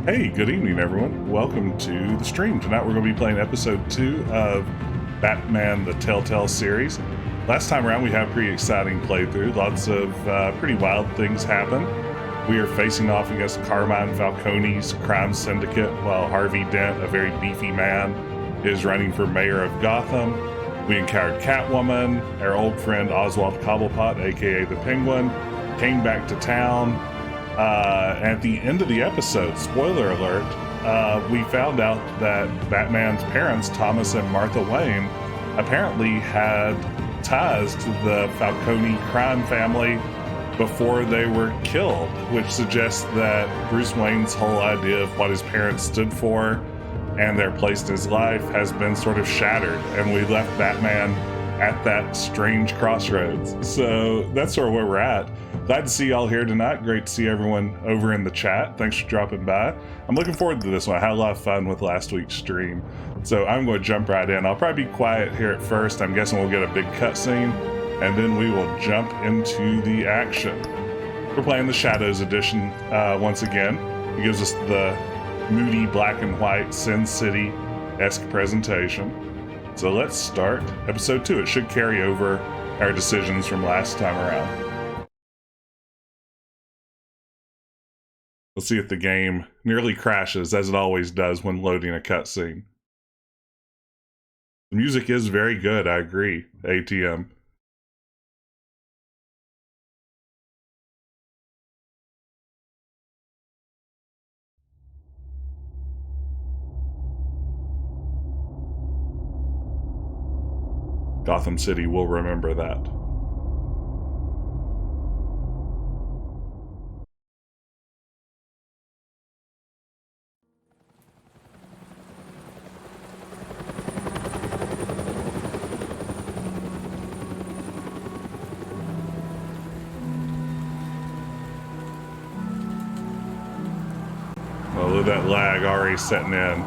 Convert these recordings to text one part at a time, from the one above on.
Hey, good evening, everyone. Welcome to the stream. Tonight we're going to be playing episode 2 of Batman the Telltale Series. Last time around we had a pretty exciting playthrough. Lots of pretty wild things happen. We are facing off against Carmine Falcone's crime syndicate while Harvey Dent, a very beefy man, is running for mayor of Gotham. We encountered Catwoman. Our old friend Oswald Cobblepot, aka the Penguin, came back to town. At the end of the episode, spoiler alert, we found out that Batman's parents, Thomas and Martha Wayne, apparently had ties to the Falcone crime family before they were killed, which suggests that Bruce Wayne's whole idea of what his parents stood for and their place in his life has been sort of shattered, and we left Batman at that strange crossroads. So that's sort of where we're at. Glad to see y'all here tonight. Great to see everyone over in the chat. Thanks for dropping by. I'm looking forward to this one. I had a lot of fun with last week's stream. So I'm going to jump right in. I'll probably be quiet here at first. I'm guessing we'll get a big cutscene, and then we will jump into the action. We're playing the Shadows edition once again. It gives us the moody black and white Sin City-esque presentation. So let's start episode 2. It should carry over our decisions from last time around. Let's see if the game nearly crashes, as it always does when loading a cutscene. The music is very good, I agree, ATM. Gotham City will remember that. Oh, look at that lag already setting in.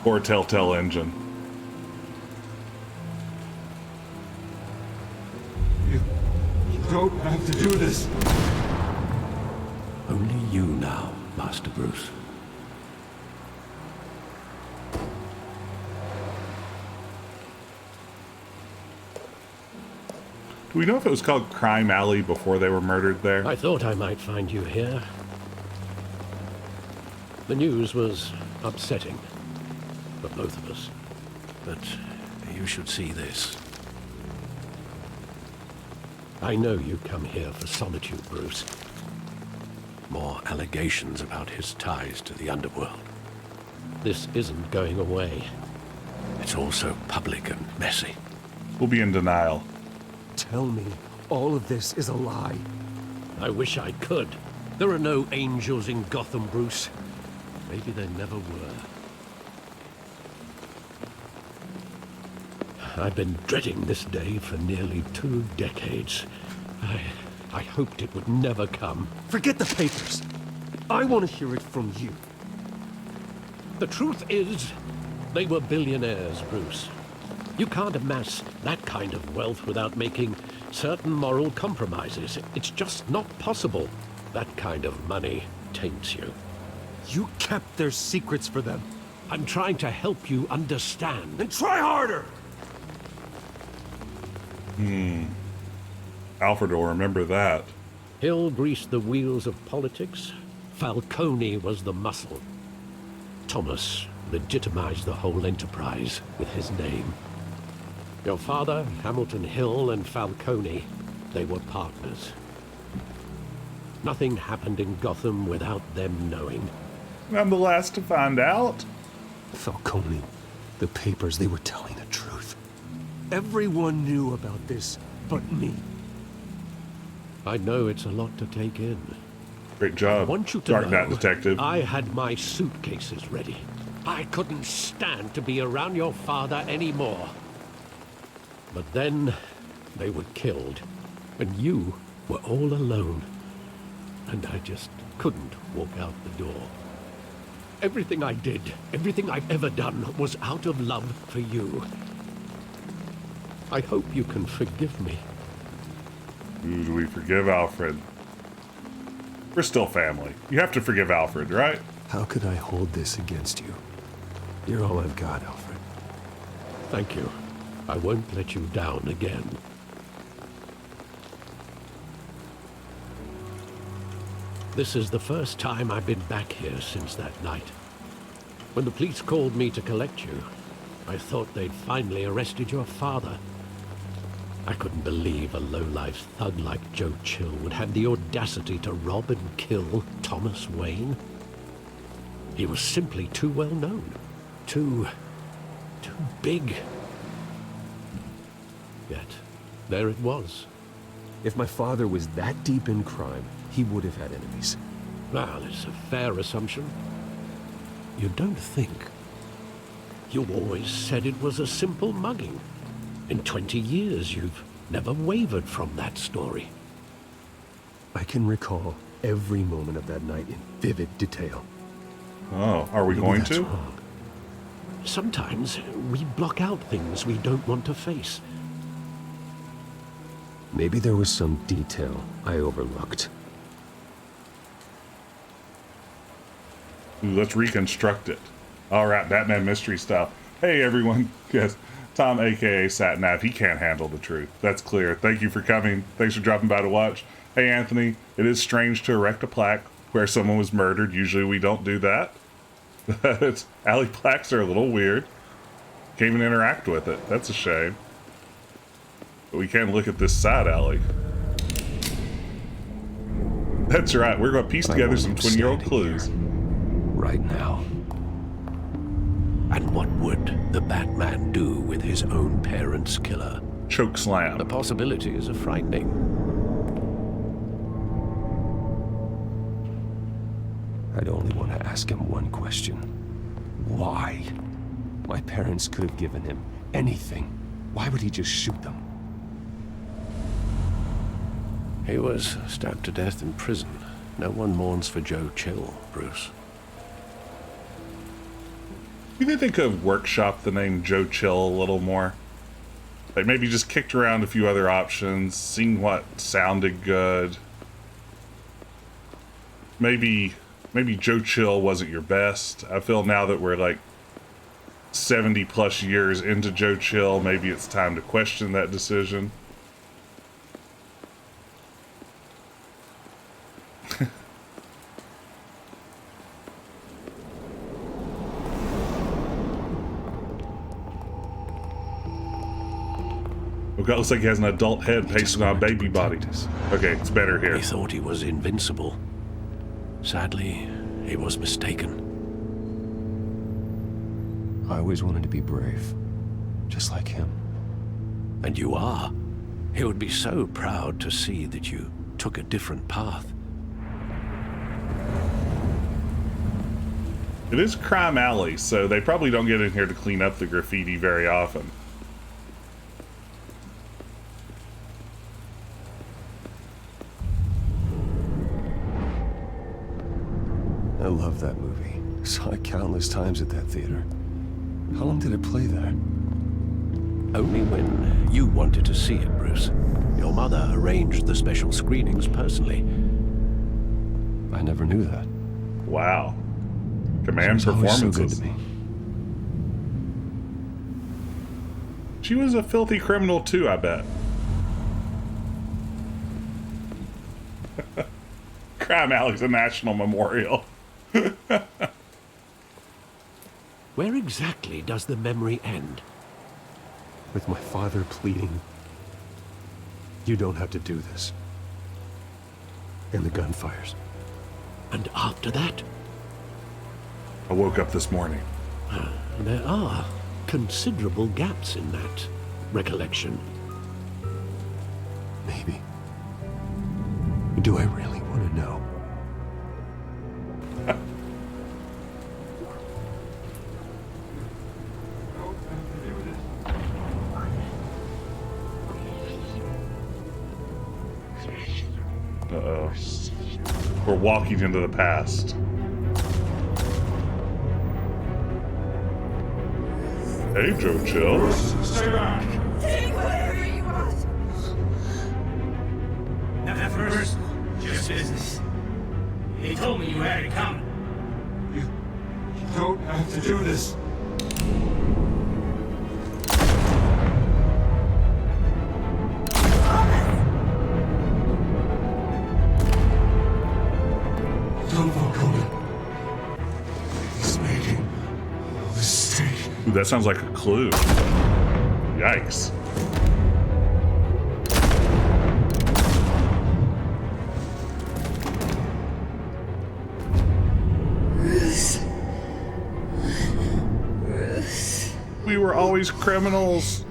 Poor Telltale engine. You don't have to do this. Only you now, Master Bruce. Do we know if it was called Crime Alley before they were murdered there? I thought I might find you here. The news was upsetting for both of us. But you should see this. I know you come here for solitude, Bruce. More allegations about his ties to the underworld. This isn't going away. It's also public and messy. We'll be in denial. Tell me all of this is a lie. I wish I could. There are no angels in Gotham, Bruce. Maybe there never were. I've been dreading this day for nearly 2 decades. I hoped it would never come. Forget the papers. I want to hear it from you. The truth is, they were billionaires, Bruce. You can't amass that kind of wealth without making certain moral compromises. It's just not possible. That kind of money taints you. You kept their secrets for them. I'm trying to help you understand. Then try harder! Alfred will remember that. Hill greased the wheels of politics. Falcone was the muscle. Thomas legitimized the whole enterprise with his name. Your father, Hamilton Hill, and Falcone, they were partners. Nothing happened in Gotham without them knowing. I'm the last to find out. Falcone, the papers, they were telling the truth. Everyone knew about this but me. I know it's a lot to take in. Great I job, want you to Dark know, Knight Detective. I had my suitcases ready. I couldn't stand to be around your father anymore. But then, they were killed, and you were all alone. And I just couldn't walk out the door. Everything I did, everything I've ever done, was out of love for you. I hope you can forgive me. Who do we forgive, Alfred? We're still family. You have to forgive Alfred, right? How could I hold this against you? You're all I've got, Alfred. Thank you. I won't let you down again. This is the first time I've been back here since that night. When the police called me to collect you, I thought they'd finally arrested your father. I couldn't believe a low-life thug like Joe Chill would have the audacity to rob and kill Thomas Wayne. He was simply too well known. Too big. Yet, there it was. If my father was that deep in crime, he would have had enemies. Well, it's a fair assumption. You don't think? You always said it was a simple mugging. In 20 years, you've never wavered from that story. I can recall every moment of that night in vivid detail. Oh, are we Maybe going that's to? wrong. Sometimes we block out things we don't want to face. Maybe there was some detail I overlooked. Ooh, let's reconstruct it. All right, Batman mystery style. Hey, everyone. Yes, Tom, a.k.a. Satnav. He can't handle the truth. That's clear. Thank you for coming. Thanks for dropping by to watch. Hey, Anthony. It is strange to erect a plaque where someone was murdered. Usually we don't do that. Alley plaques are a little weird. Can't even interact with it. That's a shame. But we can look at this side alley. That's right. We're going to piece together some 20-year-old clues. Right now. And what would the Batman do with his own parents' killer? Choke The slam. possibilities are frightening. I'd only want to ask him one question. Why? My parents could have given him anything. Why would he just shoot them? He was stabbed to death in prison. No one mourns for Joe Chill, Bruce. You think they could have workshopped the name Joe Chill a little more? Like maybe just kicked around a few other options, seen what sounded good. Maybe Joe Chill wasn't your best. I feel now that we're like 70 plus years into Joe Chill, maybe it's time to question that decision. Okay, looks like he has an adult head pasted on a baby body. Okay, it's better here. He thought he was invincible. Sadly, he was mistaken. I always wanted to be brave. Just like him. And you are. He would be so proud to see that you took a different path. It is Crime Alley, so they probably don't get in here to clean up the graffiti very often. I love that movie. Saw it countless times at that theater. How long did it play there? Only when you wanted to see it, Bruce. Your mother arranged the special screenings personally. I never knew that. Wow. Command She was always so good performances. to me. She was a filthy criminal too, I bet. Crime Alley's a national memorial. Where exactly does the memory end? With my father pleading, "You don't have to do this." And the gunfires. And after that, I woke up this morning. there are considerable gaps in that recollection. Maybe. Do I really want to know? Uh-oh. We're walking into the past. Hey, Joe Chill. Stay back! Take whatever you want. Never personal, just business. He told me you had it coming. You don't have to do this. Ooh, that sounds like a clue. Yikes. We were always criminals.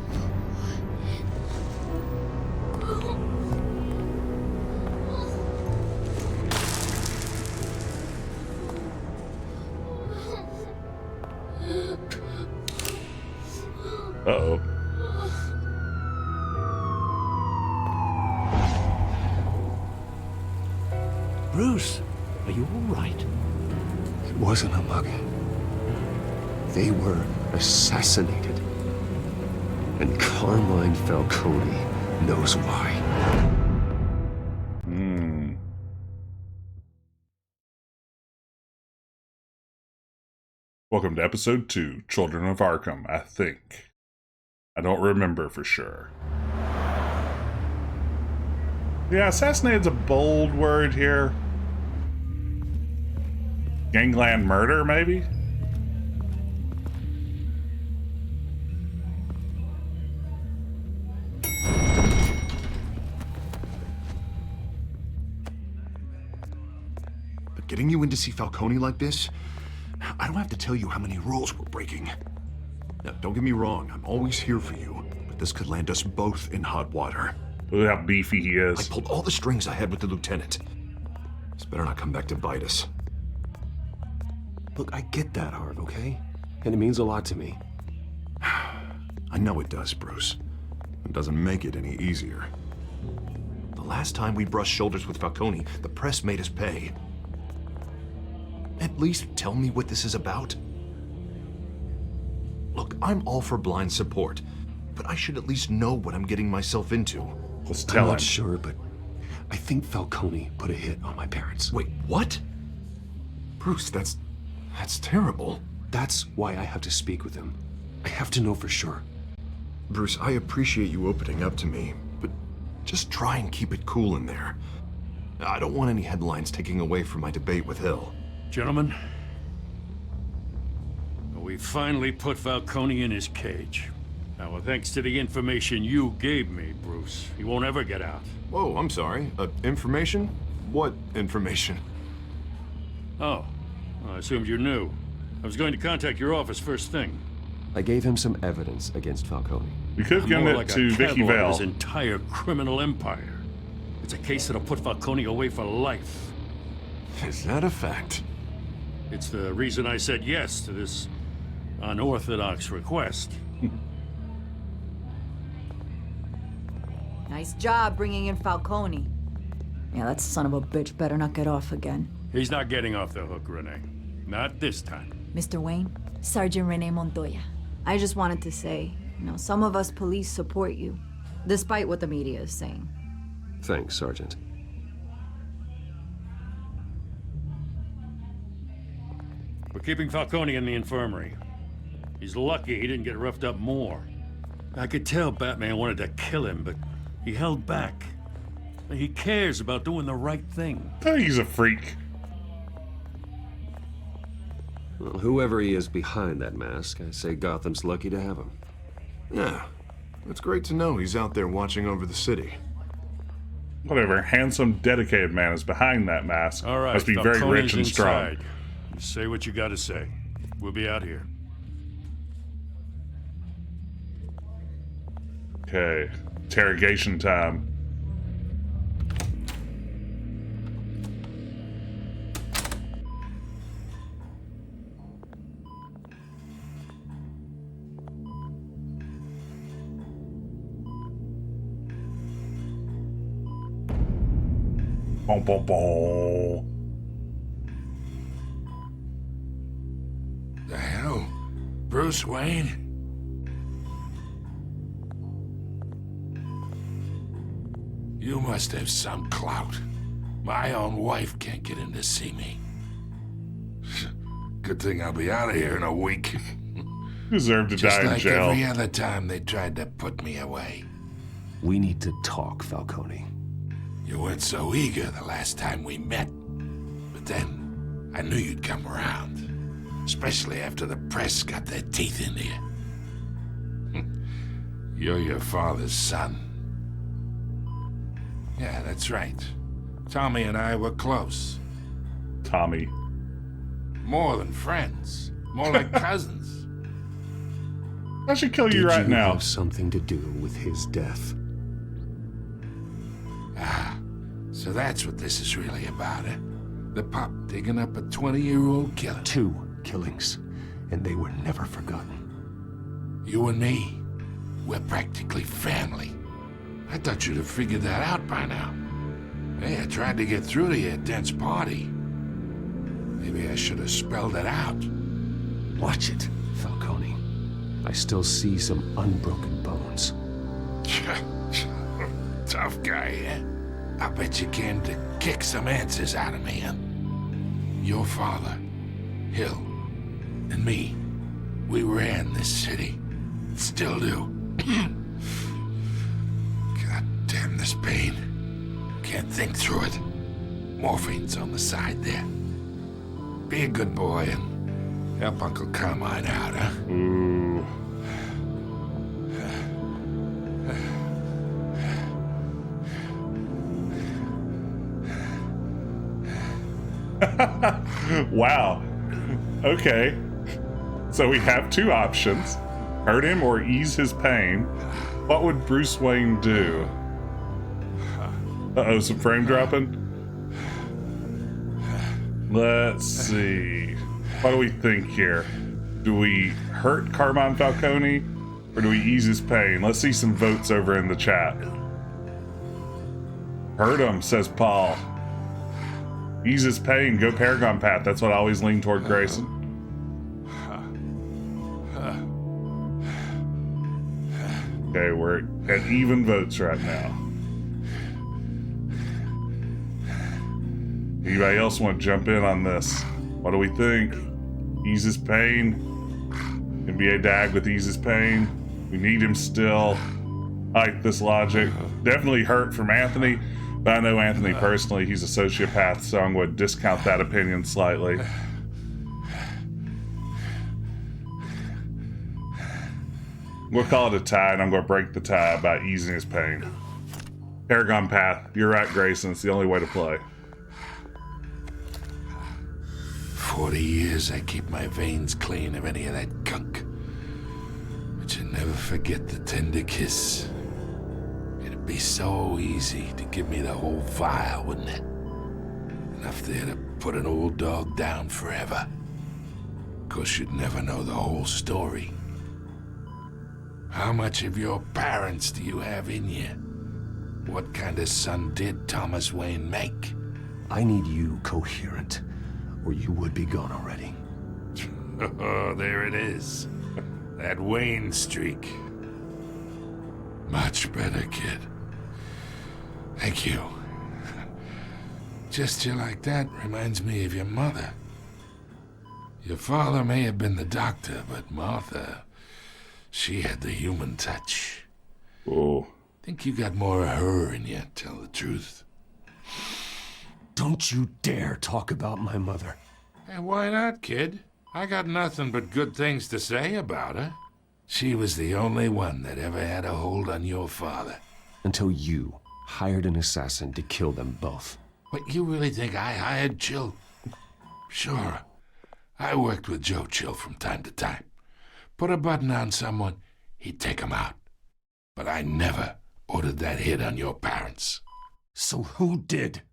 Uh-oh. Bruce, are you all right? It wasn't a mugging. They were assassinated. And Carmine Falcone knows why. Welcome to episode 2, Children of Arkham, I think. I don't remember for sure. Yeah, assassinated's a bold word here. Gangland murder, maybe? But getting you in to see Falcone like this, I don't have to tell you how many rules we're breaking. Now, don't get me wrong, I'm always here for you, but this could land us both in hot water. Look at how beefy he I is. pulled all the strings I had with the lieutenant. This better not come back to bite us. Look, I get that, Harv, okay? And it means a lot to me. I know it does, Bruce. It doesn't make it any easier. The last time we brushed shoulders with Falcone, the press made us pay. At least tell me what this is about. Look, I'm all for blind support, but I should at least know what I'm getting myself into. Let's I'm tell him. not sure, but I think Falcone put a hit on my parents. Wait, what? Bruce, that's terrible. That's why I have to speak with him. I have to know for sure. Bruce, I appreciate you opening up to me, but just try and keep it cool in there. I don't want any headlines taking away from my debate with Hill. Gentlemen, we finally put Falcone in his cage. Now, thanks to the information you gave me, Bruce, he won't ever get out. Whoa, I'm sorry. Information? What information? Oh, well, I assumed you knew. I was going to contact your office first thing. I gave him some evidence against Falcone. We could have given More it like to a Vicky catalog of Vale. his entire criminal empire. It's a case that'll put Falcone away for life. Is that a fact? It's the reason I said yes to this unorthodox request. Nice job bringing in Falcone. Yeah, that son of a bitch better not get off again. He's not getting off the hook, Renee. Not this time. Mr. Wayne, Sergeant Renee Montoya. I just wanted to say, some of us police support you, despite what the media is saying. Thanks, Sergeant. We're keeping Falcone in the infirmary. He's lucky he didn't get roughed up more. I could tell Batman wanted to kill him, but he held back. He cares about doing the right thing. I think he's a freak. Well, whoever he is behind that mask, I say Gotham's lucky to have him. Yeah. It's great to know he's out there watching over the city. Whatever, handsome, dedicated man is behind that mask. All right, Must be very Falcone's rich and strong. inside. You say what you gotta say. We'll be out here. Okay, interrogation time. Boom, boom, boom. The hell? Bruce Wayne? You must have some clout. My own wife can't get in to see me. Good thing I'll be out of here in a week. Deserve to Just die in like jail. every other time they tried to put me away. We need to talk, Falcone. You weren't so eager the last time we met. But then, I knew you'd come around. Especially after the press got their teeth into you. You're your father's son. Yeah, that's right. Tommy and I were close. Tommy. More than friends. More like cousins. I should kill you Did right you now. have something to do with his death? Ah, so that's what this is really about, eh? The pup digging up a 20-year-old killer. 2 killings, and they were never forgotten. You and me, we're practically family. I thought you'd have figured that out by now. Hey, I tried to get through to you at Dent's party. Maybe I should have spelled it out. Watch it, Falcone. I still see some unbroken bones. Tough guy, eh? I bet you came to kick some answers out of me, huh? Your father, Hill, and me, we ran this city. Still do. God damn this pain. Can't think through it. Morphine's on the side there. Be a good boy and help Uncle Carmine out, huh? Ooh. Wow. Okay. So we have 2 options. Hurt him or ease his pain. What would Bruce Wayne do? Uh-oh, some frame dropping? Let's see. What do we think here? Do we hurt Carmine Falcone or do we ease his pain? Let's see some votes over in the chat. Hurt him, says Paul. Ease his pain, go Paragon Path. That's what I always lean toward Grayson. Okay, we're at even votes right now. Anybody else want to jump in on this? What do we think? Ease his pain. NBA Dag with ease his pain. We need him still. I like this logic. Definitely hurt from Anthony, but I know Anthony personally. He's a sociopath, so I'm going to discount that opinion slightly. We'll call it a tie, and I'm going to break the tie by easing his pain. Paragon Path. You're right, Grayson. It's the only way to play. 40 years I keep my veins clean of any of that gunk. But you never forget the tender kiss. It'd be so easy to give me the whole vial, wouldn't it? Enough there to put an old dog down forever. Of course, you'd never know the whole story. How much of your parents do you have in you? What kind of son did Thomas Wayne make? I need you coherent, or you would be gone already. Oh, there it is. That Wayne streak. Much better, kid. Thank you. Gesture like that reminds me of your mother. Your father may have been the doctor, but Martha, she had the human touch. Oh. Think you got more of her in you, tell the truth. Don't you dare talk about my mother. Hey, why not, kid? I got nothing but good things to say about her. She was the only one that ever had a hold on your father. Until you hired an assassin to kill them both. What, you really think I hired Chill? Sure. I worked with Joe Chill from time to time. Put a button on someone, he'd take him out. But I never ordered that hit on your parents. So who did?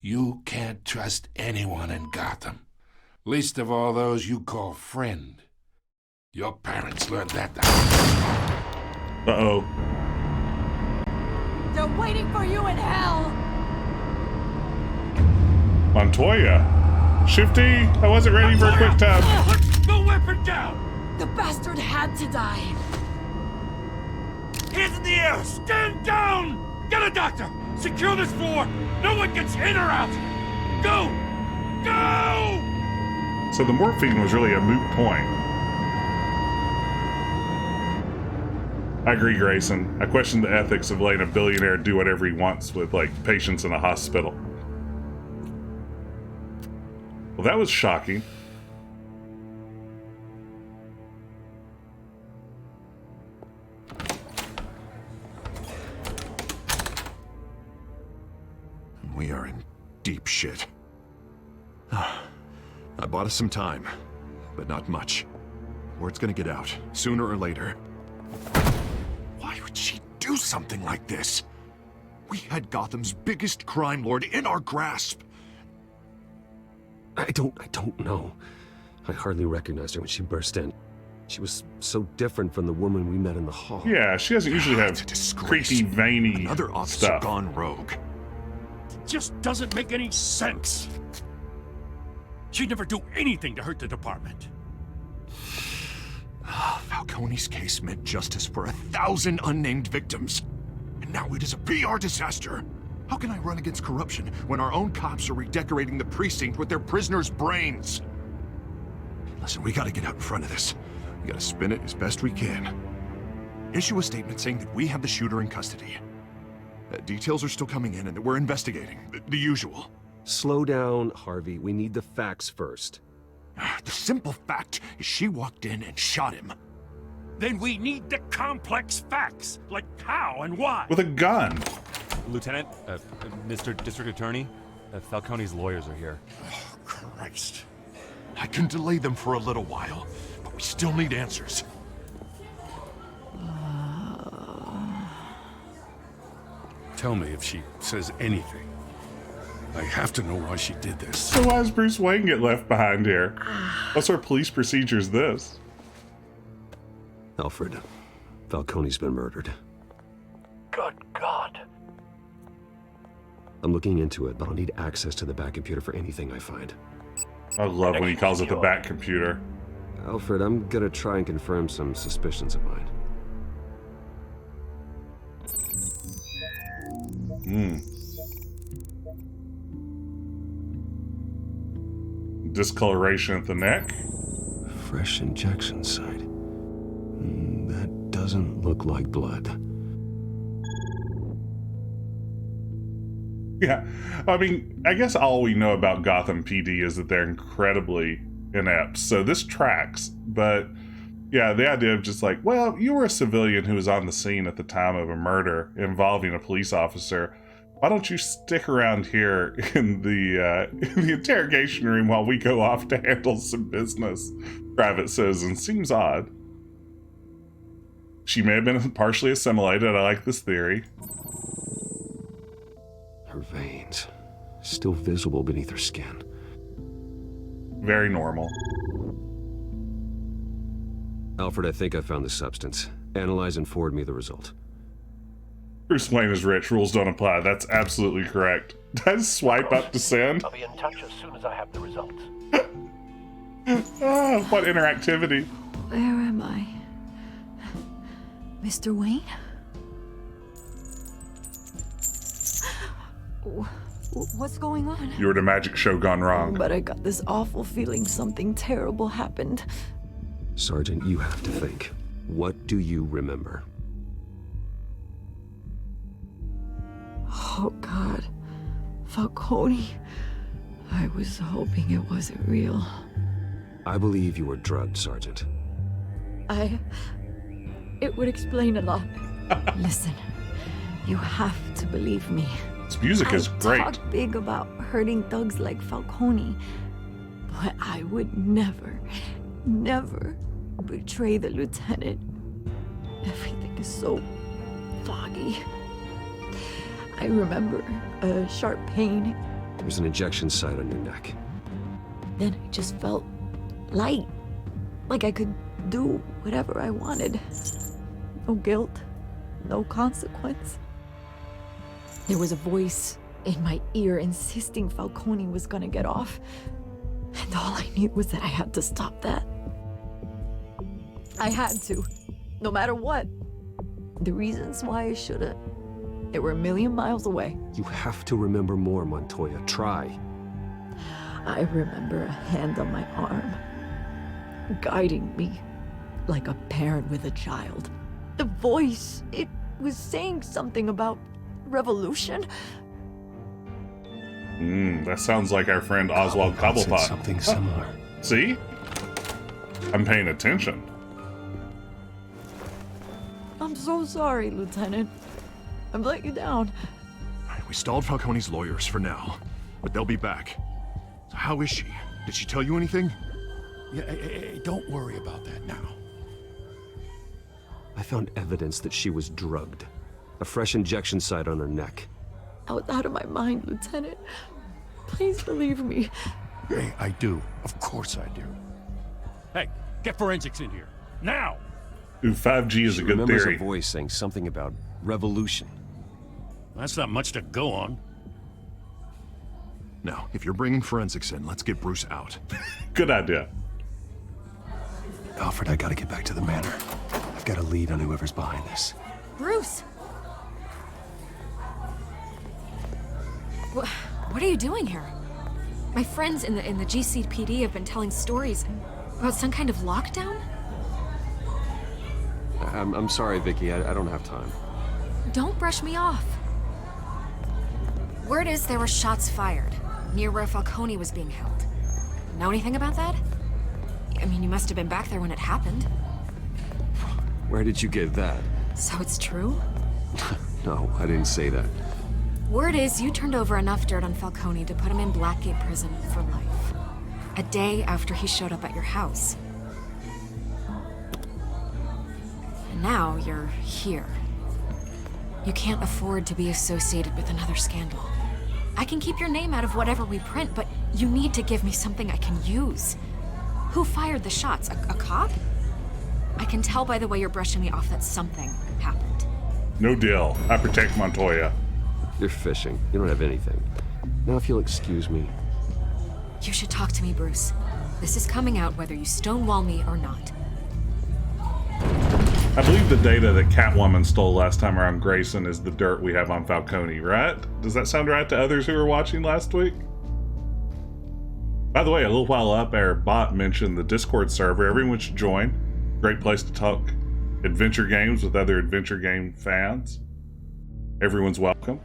You can't trust anyone in Gotham. Least of all those you call friend. Your parents learned that. Uh-oh. They're waiting for you in hell! Montoya. Shifty, I wasn't ready for a quick time. Put the weapon down! The bastard had to die. Hands in the air! Stand down! Get a a doctor! Secure this floor! No one gets in or out! Go! Go! So the morphine was really a moot point. I agree, Grayson. I question the ethics of letting a billionaire do whatever he wants with, like, patients in a hospital. Well, that was shocking. We are in deep shit. I bought us some time, but not much. Word's gonna get out, sooner or later. Why would she do something like this? We had Gotham's biggest crime lord in our grasp. I don't know. I hardly recognized her when she burst in. She was so different from the woman we met in the hall. Yeah, she doesn't usually have It's a disgrace. creepy, veiny Another officer stuff. gone rogue. Just doesn't make any sense. She'd never do anything to hurt the department. Falcone's case meant justice for 1,000 unnamed victims. And now it is a PR disaster. How can I run against corruption when our own cops are redecorating the precinct with their prisoners' brains? Listen, we gotta get out in front of this. We gotta spin it as best we can. Issue a statement saying that we have the shooter in custody. Details are still coming in and that we're investigating. The usual. Slow down, Harvey. We need the facts first. The simple fact is she walked in and shot him. Then we need the complex facts, like how and why. With a gun. Lieutenant, Mr. District Attorney, Falcone's lawyers are here. Oh, Christ. I can delay them for a little while, but we still need answers. Tell me if she says anything. I have to know why she did this. So why does Bruce Wayne get left behind here? What sort of police procedure is this? Alfred, Falcone's been murdered. Good God. I'm looking into it, but I'll need access to the back computer for anything I find. I love when he calls it the back computer. Alfred, I'm gonna try and confirm some suspicions of mine. Discoloration at the neck. Fresh injection site. That doesn't look like blood. Yeah, I mean, I guess all we know about Gotham PD is that they're incredibly inept. So this tracks, but yeah, the idea of just like, well, you were a civilian who was on the scene at the time of a murder involving a police officer. Why don't you stick around here in the interrogation room while we go off to handle some business? Private Citizen seems odd. She may have been partially assimilated. I like this theory. Her veins, still visible beneath her skin. Very normal. Alfred, I think I found the substance. Analyze and forward me the result. Bruce Wayne is rich. Rules don't apply. That's absolutely correct. Did I just swipe up to send? I'll be in touch as soon as I have the results. Ah, what interactivity. Where am I? Mr. Wayne? What's going on? You were the magic show gone wrong. But I got this awful feeling something terrible happened. Sergeant, you have to think. What do you remember? Oh, God. Falcone. I was hoping it wasn't real. I believe you were drugged, Sergeant. It would explain a lot. Listen, you have to believe me. This music is great. I talk big about hurting thugs like Falcone, but I would never betray the lieutenant. Everything is so foggy. I remember a sharp pain. There's an injection site on your neck. Then I just felt light, like I could do whatever I wanted. No guilt, no consequence. There was a voice in my ear insisting Falcone was gonna get off. And all I knew was that I had to stop that. I had to, no matter what. The reasons why I should've, They were a million miles away. You have to remember more, Montoya. Try. I remember a hand on my arm, guiding me like a parent with a child. The voice, it was saying something about revolution. That sounds like our friend Oswald Cobblepot said Cobblepot. something similar. See? I'm paying attention. I'm so sorry, Lieutenant. I've let you down. We stalled Falcone's lawyers for now, but they'll be back. So how is she? Did she tell you anything? Yeah, don't worry about that now. I found evidence that she was drugged. A fresh injection site on her neck. I was out of my mind, Lieutenant. Please believe me. Hey, I do. Of course I do. Hey, get forensics in here. Now! Ooh, 5G is a good Remembers theory. a voice saying something about revolution. That's not much to go on. Now, if you're bringing forensics in, let's get Bruce out. Good idea. Alfred, I gotta get back to the manor. I've got a lead on whoever's behind this. Bruce! What are you doing here? My friends in the GCPD have been telling stories about some kind of lockdown? I'm sorry, Vicky. I don't have time. Don't brush me off. Word is there were shots fired near where Falcone was being held. Know anything about that? I mean, you must have been back there when it happened. Where did you get that? So it's true? No, I didn't say that. Word is you turned over enough dirt on Falcone to put him in Blackgate Prison for life. A day after he showed up at your house. And now you're here. You can't afford to be associated with another scandal. I can keep your name out of whatever we print, but you need to give me something I can use. Who fired the shots? A cop? I can tell by the way you're brushing me off that something happened. No deal. I protect Montoya. You're fishing. You don't have anything. Now, if you'll excuse me. You should talk to me, Bruce. This is coming out whether you stonewall me or not. I believe the data that Catwoman stole last time around Grayson is the dirt we have on Falcone, right? Does that sound right to others who were watching last week? By the way, a little while up, our bot mentioned the Discord server. Everyone should join. Great place to talk adventure games with other adventure game fans. Everyone's welcome.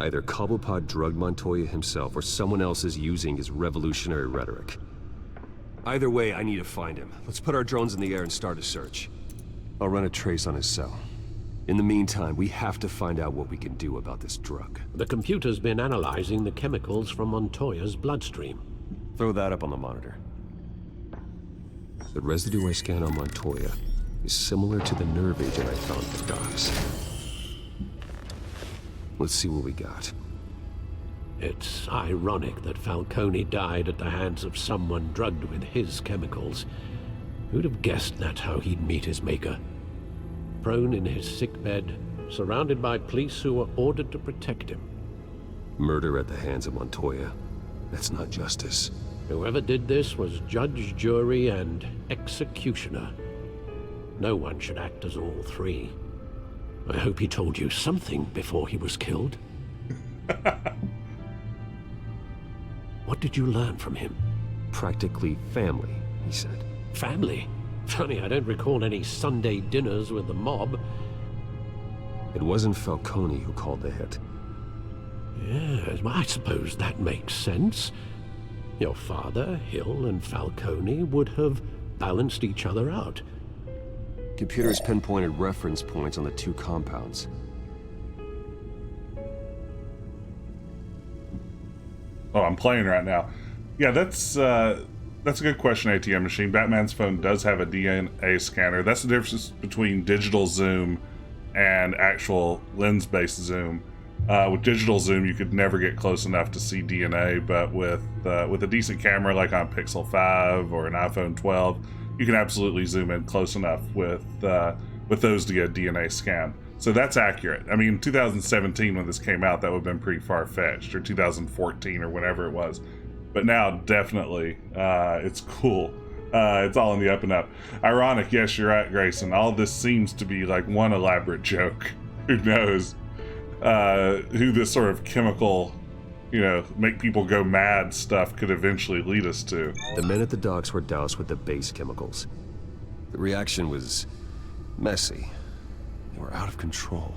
Either Cobblepot drugged Montoya himself or someone else is using his revolutionary rhetoric. Either way, I need to find him. Let's put our drones in the air and start a search. I'll run a trace on his cell. In the meantime, we have to find out what we can do about this drug. The computer's been analyzing the chemicals from Montoya's bloodstream. Throw that up on the monitor. The residue I scanned on Montoya is similar to the nerve agent I found at the docks. Let's see what we got. It's ironic that Falcone died at the hands of someone drugged with his chemicals. Who'd have guessed that's how he'd meet his maker? Prone in his sickbed, surrounded by police who were ordered to protect him. Murder at the hands of Montoya. That's not justice. Whoever did this was judge, jury, and executioner. No one should act as all three. I hope he told you something before he was killed. What did you learn from him? Practically family, he said. Family? Funny, I don't recall any Sunday dinners with the mob. It wasn't Falcone who called the hit. Yes, well, I suppose that makes sense. Your father, Hill, and Falcone would have balanced each other out. Computers pinpointed reference points on the two compounds. Oh, I'm playing right now. Yeah, that's a good question, ATM Machine. Batman's phone does have a DNA scanner. That's the difference between digital zoom and actual lens-based zoom. With digital zoom, you could never get close enough to see DNA, but with a decent camera like on Pixel 5 or an iPhone 12, you can absolutely zoom in close enough with those to get a DNA scan. So that's accurate. I mean, 2017 when this came out, that would have been pretty far-fetched, or 2014 or whatever it was. But now, definitely, it's cool. It's all in the up and up. Ironic, yes, you're right, Grayson. All this seems to be like one elaborate joke. Who knows who this sort of chemical, make people go mad stuff could eventually lead us to. The men at the docks were doused with the base chemicals. The reaction was messy. They were out of control.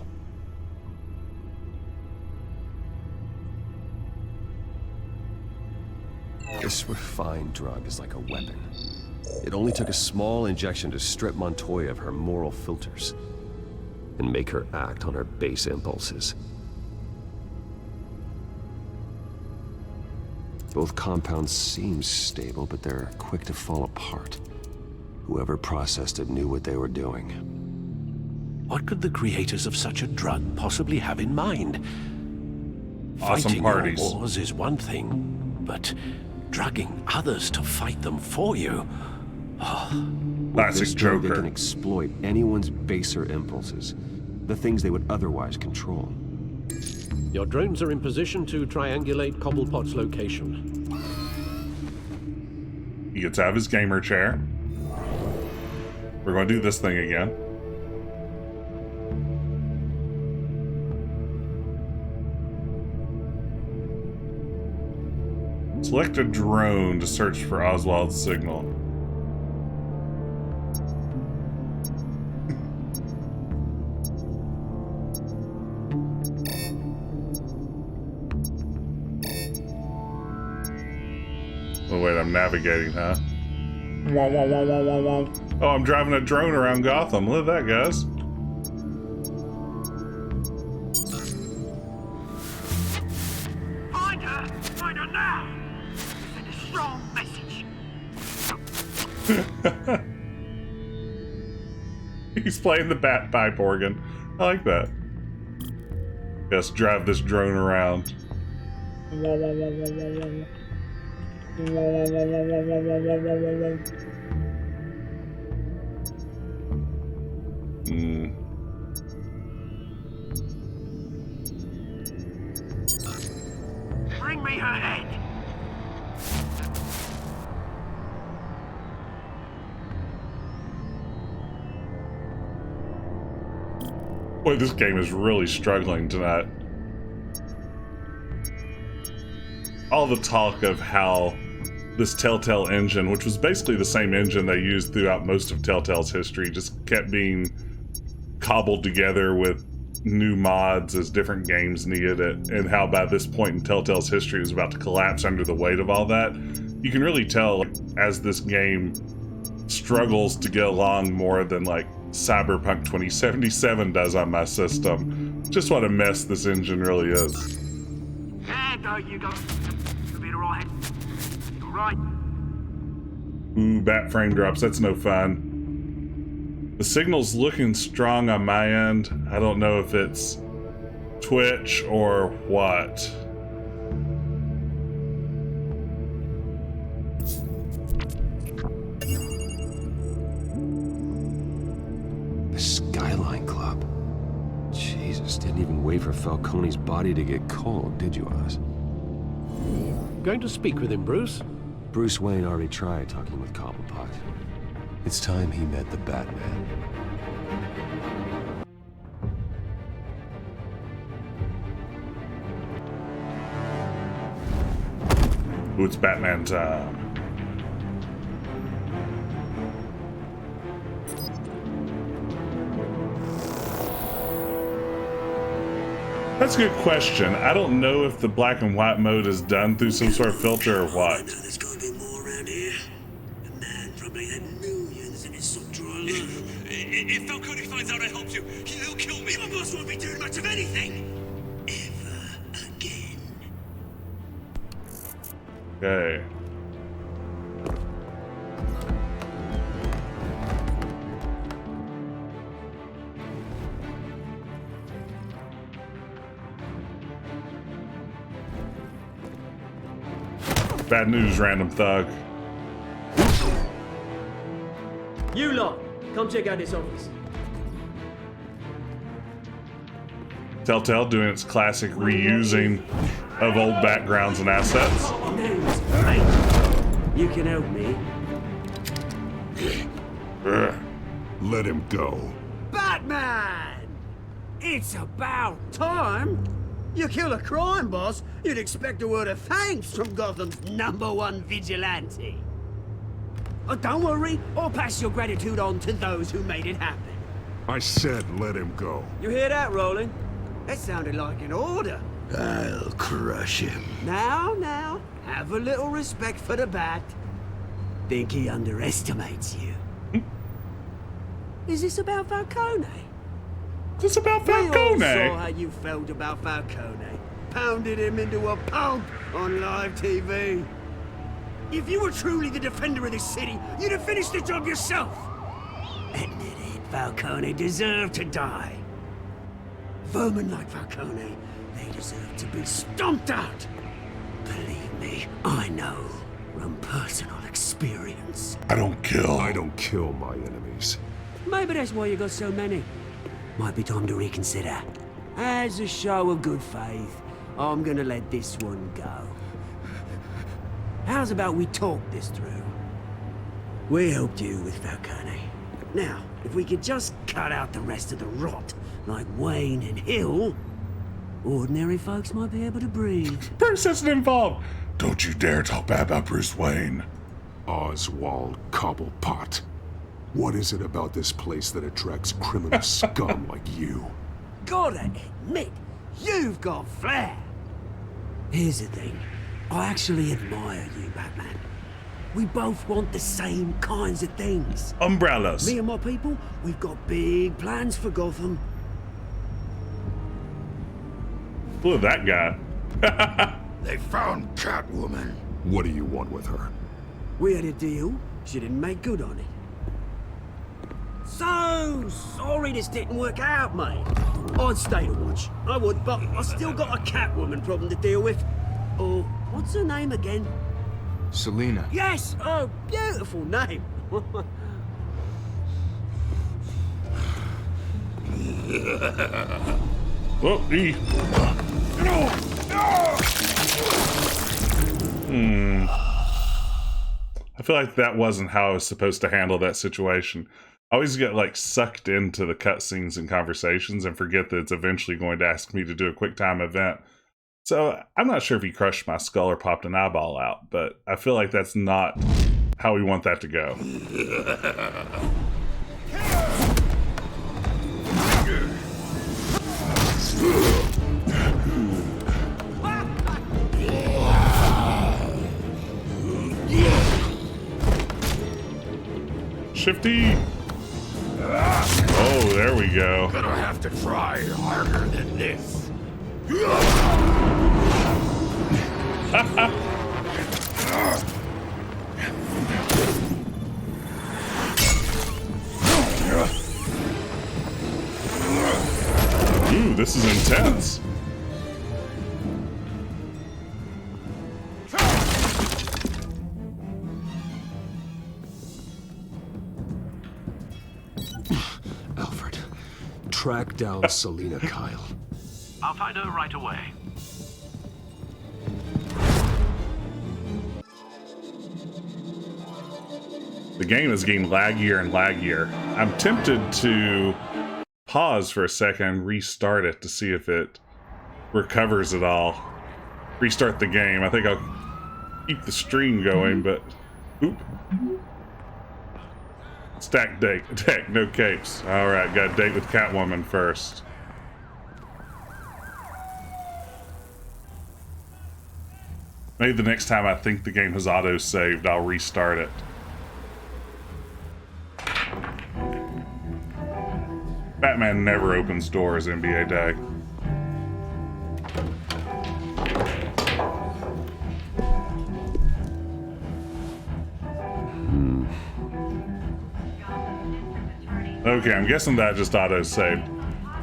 This refined drug is like a weapon. It only took a small injection to strip Montoya of her moral filters and make her act on her base impulses. Both compounds seem stable, but they're quick to fall apart. Whoever processed it knew what they were doing. What could the creators of such a drug possibly have in mind? Awesome Fighting parties. your wars is one thing, but drugging others to fight them for you? Classic This drug, they Joker. can exploit anyone's baser impulses, the things they would otherwise control. Your drones are in position to triangulate Cobblepot's location. He gets out of his gamer chair. We're going to do this thing again. Select a drone to search for Oswald's signal. Oh wait, I'm navigating, huh? Oh, I'm driving a drone around Gotham. Look at that, guys. Find her! Find her now! Send a strong message. He's playing the bat pipe organ. I like that. Yes, drive this drone around. Bring me her head. Boy, this game is really struggling tonight. All the talk of how this Telltale engine, which was basically the same engine they used throughout most of Telltale's history, just kept being cobbled together with new mods as different games needed it, and how by this point in Telltale's history it was about to collapse under the weight of all that. You can really tell, like, as this game struggles to get along more than like Cyberpunk 2077 does on my system, just what a mess this engine really is. Yeah, there you go. You'll be alright. You alright? Ooh, bat frame drops, that's no fun. The signal's looking strong on my end. I don't know if it's Twitch or what. The Skyline Club. Jesus, didn't even wait for Falcone's body to get cold, did you, Oz? Going to speak with him, Bruce? Bruce Wayne already tried talking with Cobblepot. It's time he met the Batman. Ooh, it's Batman time. That's a good question. I don't know if the black and white mode is done through some sort of filter or what. There's gonna be more around here. A man probably had millions in his sock drawer alone. If Falcone finds out I helped you, he'll kill me. My boss won't be doing much of anything. Ever again. Okay. Bad news, random thug. You lot, come check out this office. Telltale doing its classic reusing of old backgrounds and assets. You can help me. Let him go. Batman! It's about time. You kill a crime boss, you'd expect a word of thanks from Gotham's #1 vigilante. Oh, don't worry, I'll pass your gratitude on to those who made it happen. I said let him go. You hear that, Roland? That sounded like an order. I'll crush him. Now, have a little respect for the Bat. Think he underestimates you. Is this about Falcone? This about We all Falcone? saw how you felt about Falcone. Pounded him into a pulp on live TV. If you were truly the defender of this city, you'd have finished the job yourself. Admit it, Falcone deserved to die. Vermin like Falcone, they deserve to be stomped out. Believe me, I know from personal experience. I don't kill my enemies. Maybe that's why you got so many. Might be time to reconsider. As a show of good faith, I'm gonna let this one go. How's about we talk this through? We helped you with Falcone. Now, if we could just cut out the rest of the rot, like Wayne and Hill, ordinary folks might be able to breathe. Bruce isn't involved. Don't you dare talk bad about Bruce Wayne. Oswald Cobblepot. What is it about this place that attracts criminal scum like you? Gotta admit, you've got flair. Here's the thing. I actually admire you, Batman. We both want the same kinds of things. Umbrellas. Me and my people, we've got big plans for Gotham. Look at that guy. They found Catwoman. What do you want with her? We had a deal. She didn't make good on it. So sorry this didn't work out, mate. I'd stay to watch. I would, but I still got a Catwoman problem to deal with. Oh, what's her name again? Selina. Yes! Oh, beautiful name. Well, I feel like that wasn't how I was supposed to handle that situation. I always get like sucked into the cutscenes and conversations and forget that it's eventually going to ask me to do a quick time event. So I'm not sure if he crushed my skull or popped an eyeball out, but I feel like that's not how we want that to go. Shifty! Oh, there we go. Gonna have to try harder than this. Ooh, this is intense. Alfred, track down Selina Kyle. I'll find her right away. The game is getting laggier and laggier. I'm tempted to pause for a second, restart it to see if it recovers at all. Restart the game. I think I'll keep the stream going, but... Oop. Stack date. Attack, no capes. Alright, got a date with Catwoman first. Maybe the next time I think the game has auto-saved, I'll restart it. Batman never opens doors NBA Day. Okay, I'm guessing that just auto-saved.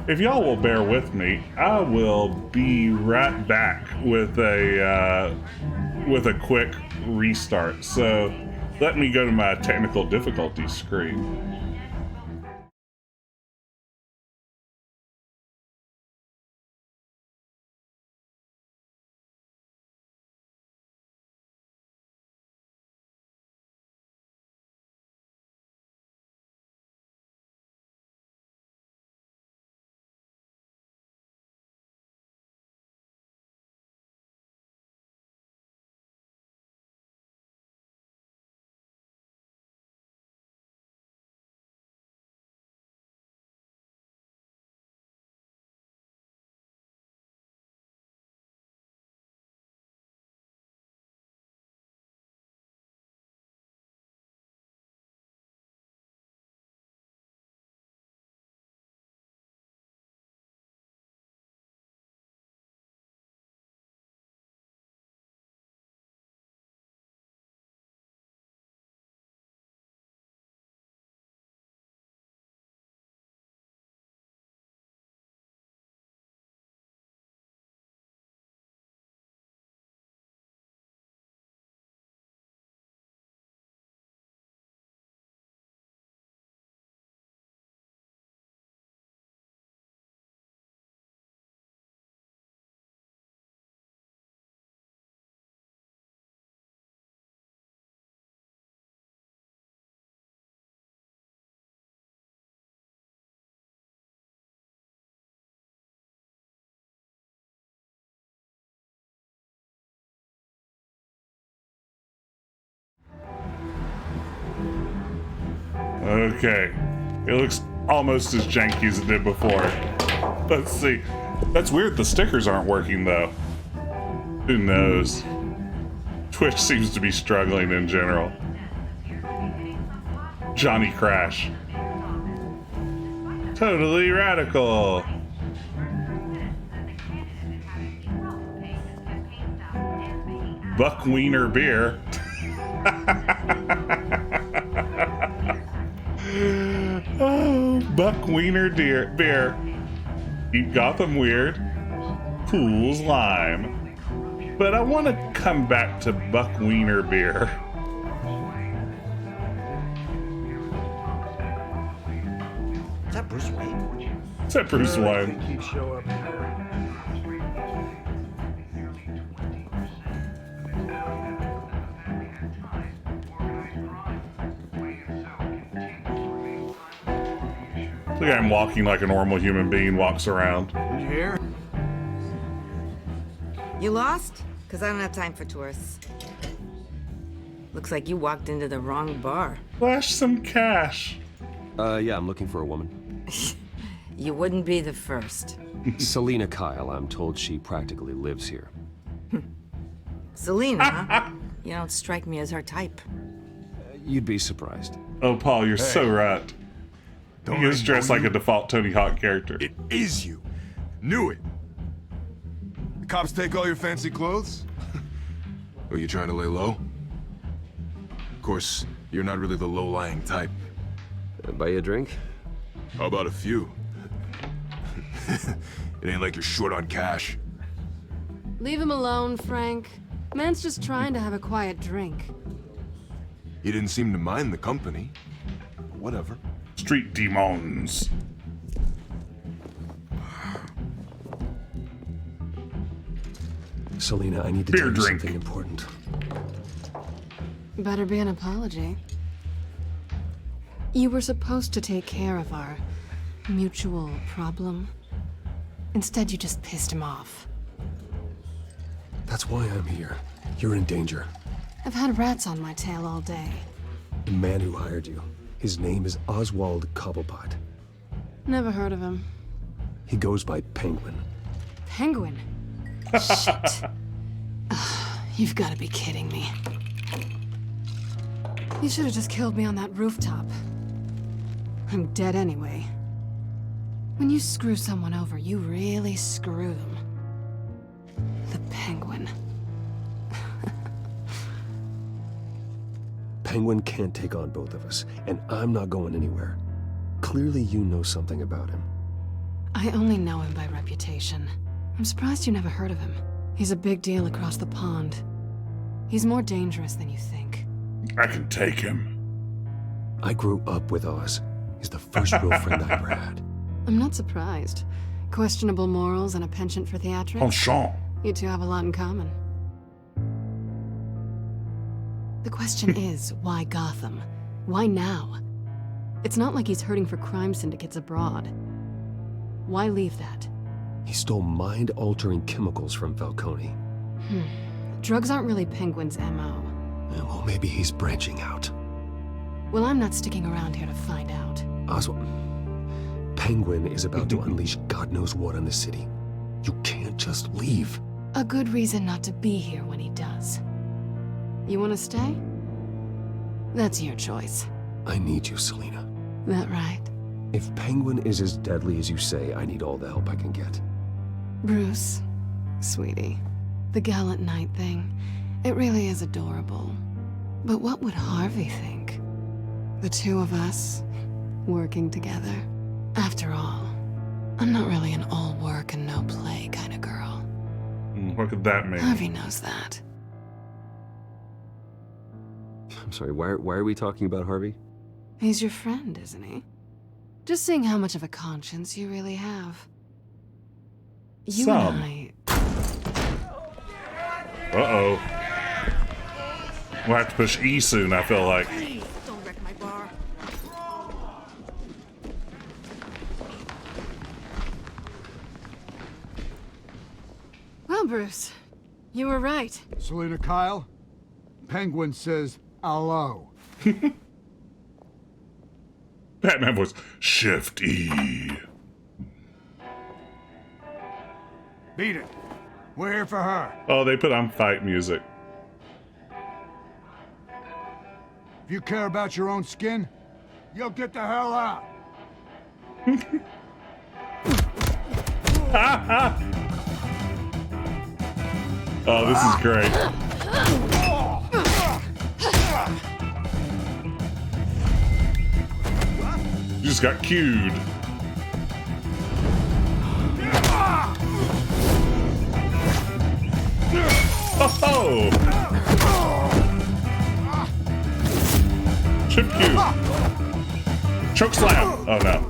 If y'all will bear with me, I will be right back with a quick restart. So let me go to my technical difficulty screen. Okay. It looks almost as janky as it did before. Let's see. That's weird. The stickers aren't working, though. Who knows? Twitch seems to be struggling in general. Johnny Crash. Totally radical. Buckwiener beer. Oh, Buckwiener beer. Keep Gotham weird. Pools lime. But I want to come back to Buckwiener beer. Is that Bruce Wayne? Is that Bruce Wayne? I think he'd show up here. Look at him walking like a normal human being walks around. You here? You lost? Because I don't have time for tourists. Looks like you walked into the wrong bar. Flash some cash. Yeah, I'm looking for a woman. You wouldn't be the first. Selina Kyle, I'm told she practically lives here. Selina, huh? You don't strike me as her type. You'd be surprised. Oh, Paul, you're so right. Don't He is dressed like a default Tony Hawk character. It is you. Knew it. The cops take all your fancy clothes? Are you trying to lay low? Of course, you're not really the low-lying type. Buy you a drink? How about a few? It ain't like you're short on cash. Leave him alone, Frank. Man's just trying to have a quiet drink. He didn't seem to mind the company. Whatever. Street demons. Selina, I need to Beer tell you drink. something important. Better be an apology. You were supposed to take care of our mutual problem. Instead, you just pissed him off. That's why I'm here. You're in danger. I've had rats on my tail all day. The man who hired you. His name is Oswald Cobblepot. Never heard of him. He goes by Penguin. Penguin? Shit. Ugh, you've got to be kidding me. You should have just killed me on that rooftop. I'm dead anyway. When you screw someone over, you really screw them. The Penguin. Penguin can't take on both of us, and I'm not going anywhere. Clearly you know something about him. I only know him by reputation. I'm surprised you never heard of him. He's a big deal across the pond. He's more dangerous than you think. I can take him. I grew up with Oz. He's the first real friend I ever had. I'm not surprised. Questionable morals and a penchant for theatrics. Penchant. You two have a lot in common. The question is, why Gotham? Why now? It's not like he's hurting for crime syndicates abroad. Why leave that? He stole mind-altering chemicals from Falcone. Drugs aren't really Penguin's MO. Well, maybe he's branching out. Well, I'm not sticking around here to find out. Oswald, Penguin is about to unleash God knows what on the city. You can't just leave. A good reason not to be here when he does. You want to stay? That's your choice. I need you, Selina. That right? If Penguin is as deadly as you say, I need all the help I can get. Bruce, sweetie, the gallant knight thing, it really is adorable. But what would Harvey think? The two of us, working together. After all, I'm not really an all work and no play kind of girl. What could that mean? Harvey knows that. I'm sorry, why are we talking about Harvey? He's your friend, isn't he? Just seeing how much of a conscience you really have. You Some. and I... Uh-oh. We'll have to push E soon, I feel like. Don't wreck my bar. Well, Bruce, you were right. Selina Kyle, Penguin says hello. Batman voice. Shift E. Beat it. We're here for her. Oh, they put on fight music. If you care about your own skin, you'll get the hell out. Oh, this is great. You just got cued. Oh! Chip cue. Choke slam. Oh no.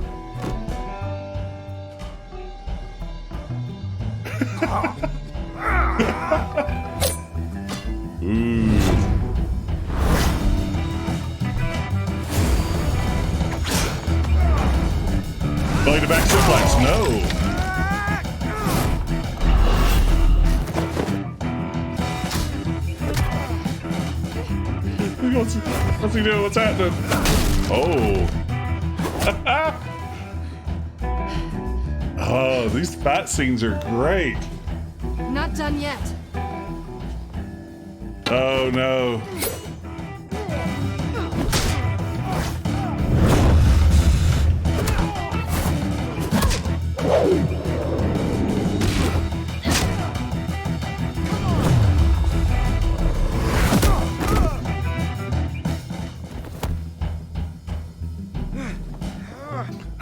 Ooh. Belly to back suplex. No. What's he doing? What's happening? Oh. Oh, these fight scenes are great. Not done yet. Oh no.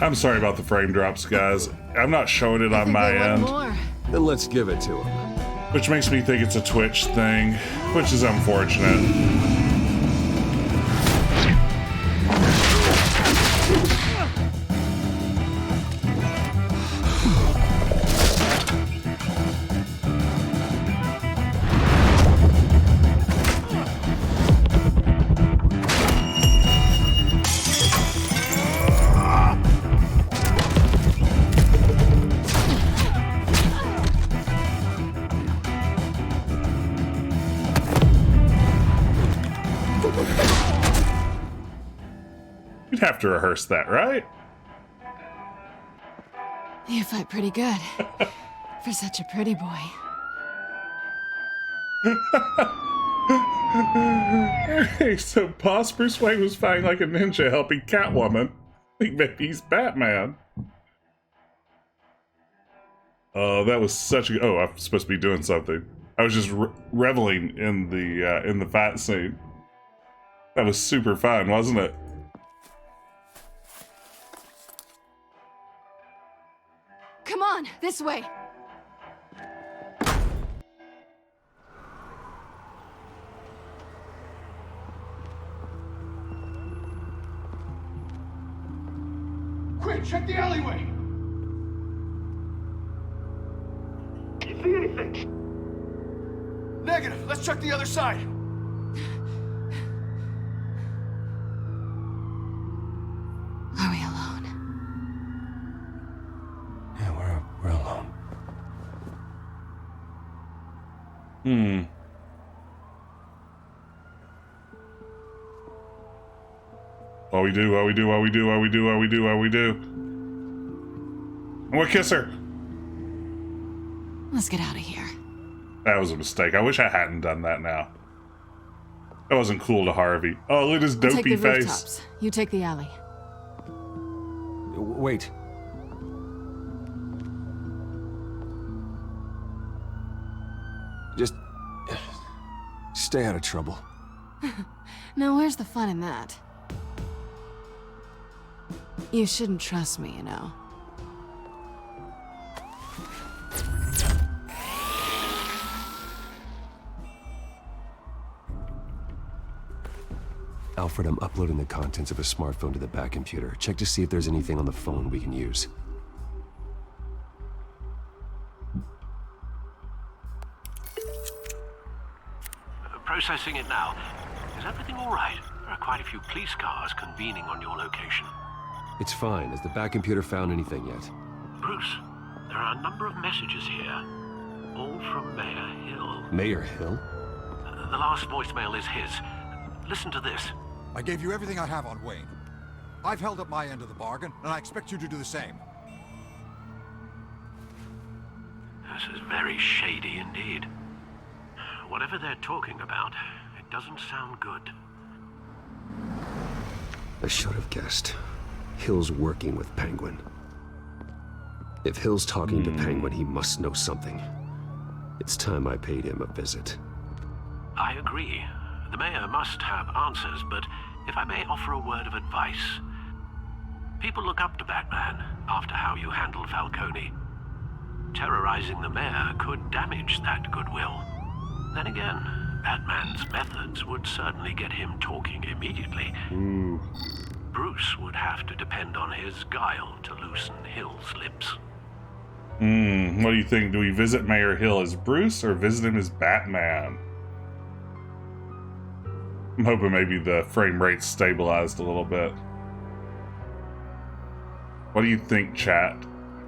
I'm sorry about the frame drops, guys. I'm not showing it on my end. Then let's give it to him. Which makes me think it's a Twitch thing, which is unfortunate. You'd have to rehearse that, right? You fight pretty good. For such a pretty boy. Hey, so Boss Bruce Wayne was fighting like a ninja helping Catwoman. I think maybe he's Batman. Oh, that was such a... Oh, I'm supposed to be doing something. I was just reveling in the fight scene. That was super fun, wasn't it? Come on, this way. Quick, check the alleyway. You see anything? Negative. Let's check the other side. Are we alone? Yeah, we're alone. What we do. I'm gonna kiss her. Let's get out of here. That was a mistake. I wish I hadn't done that now. That wasn't cool to Harvey. Oh, look at his I'll take dopey the face. rooftops. You take the alley. Wait. Just stay out of trouble. Now, where's the fun in that? You shouldn't trust me, you know. Alfred, I'm uploading the contents of a smartphone to the back computer. Check to see if there's anything on the phone we can use. Processing it now. Is everything all right? There are quite a few police cars convening on your location. It's fine. Has the back computer found anything yet? Bruce, there are a number of messages here. All from Mayor Hill. Mayor Hill? The last voicemail is his. Listen to this. I gave you everything I have on Wayne. I've held up my end of the bargain, and I expect you to do the same. This is very shady indeed. Whatever they're talking about, it doesn't sound good. I should have guessed. Hill's working with Penguin. If Hill's talking to Penguin, he must know something. It's time I paid him a visit. I agree. The mayor must have answers, but if I may offer a word of advice. People look up to Batman after how you handled Falcone. Terrorizing the mayor could damage that goodwill. Then again, Batman's methods would certainly get him talking immediately. Bruce would have to depend on his guile to loosen Hill's lips. What do you think? Do we visit Mayor Hill as Bruce or visit him as Batman? I'm hoping maybe the frame rate's stabilized a little bit. What do you think, chat?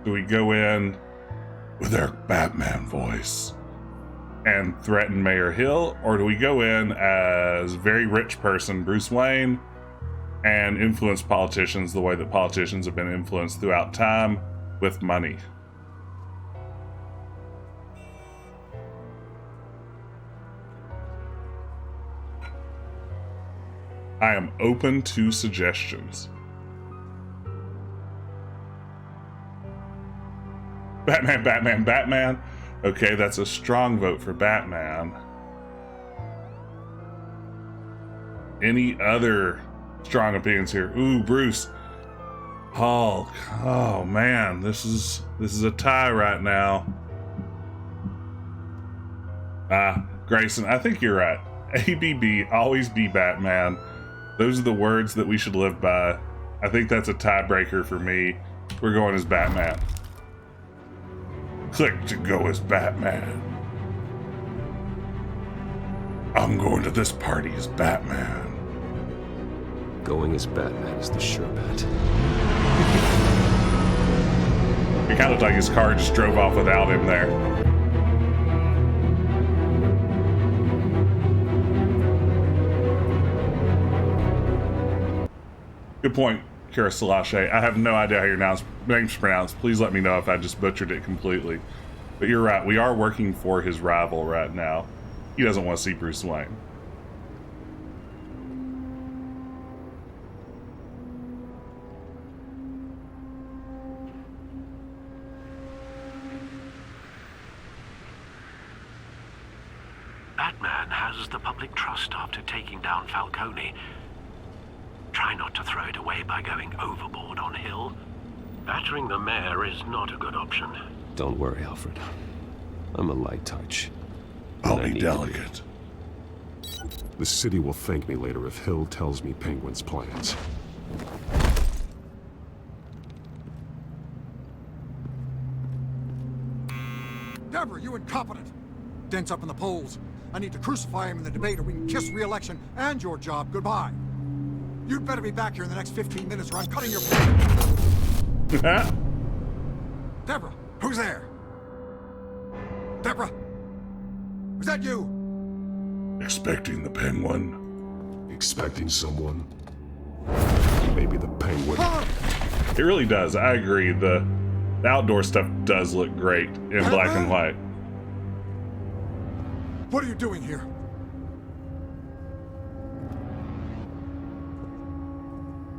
Do we go in with our Batman voice and threaten Mayor Hill, or do we go in as very rich person Bruce Wayne and influence politicians the way that politicians have been influenced throughout time with money? I am open to suggestions. Batman, Batman, Batman. Okay, that's a strong vote for Batman. Any other strong opinions here? Ooh, Bruce. Hulk. Oh man, this is a tie right now. Grayson, I think you're right. ABB, always be Batman. Those are the words that we should live by. I think that's a tiebreaker for me. We're going as Batman. Click to go as Batman. I'm going to this party as Batman. Going as Batman is the sure bet. It kind of looked like his car just drove off without him there. Good point, Kara Salashe. I have no idea how your name's pronounced. Please let me know if I just butchered it completely. But you're right, we are working for his rival right now. He doesn't want to see Bruce Wayne. Batman has the public trust after taking down Falcone. Try not to throw it away by going overboard on Hill. Battering the mayor is not a good option. Don't worry, Alfred. I'm a light touch. I'll be delicate. The city will thank me later if Hill tells me Penguin's plans. Deborah, you incompetent! Dents up in the polls. I need to crucify him in the debate or we can kiss re-election and your job goodbye. You'd better be back here in the next 15 minutes or I'm cutting your... Deborah, who's there? Deborah? Was that you? Expecting the Penguin. Expecting someone? Maybe the Penguin. It really does. I agree. The outdoor stuff does look great in black and white. What are you doing here?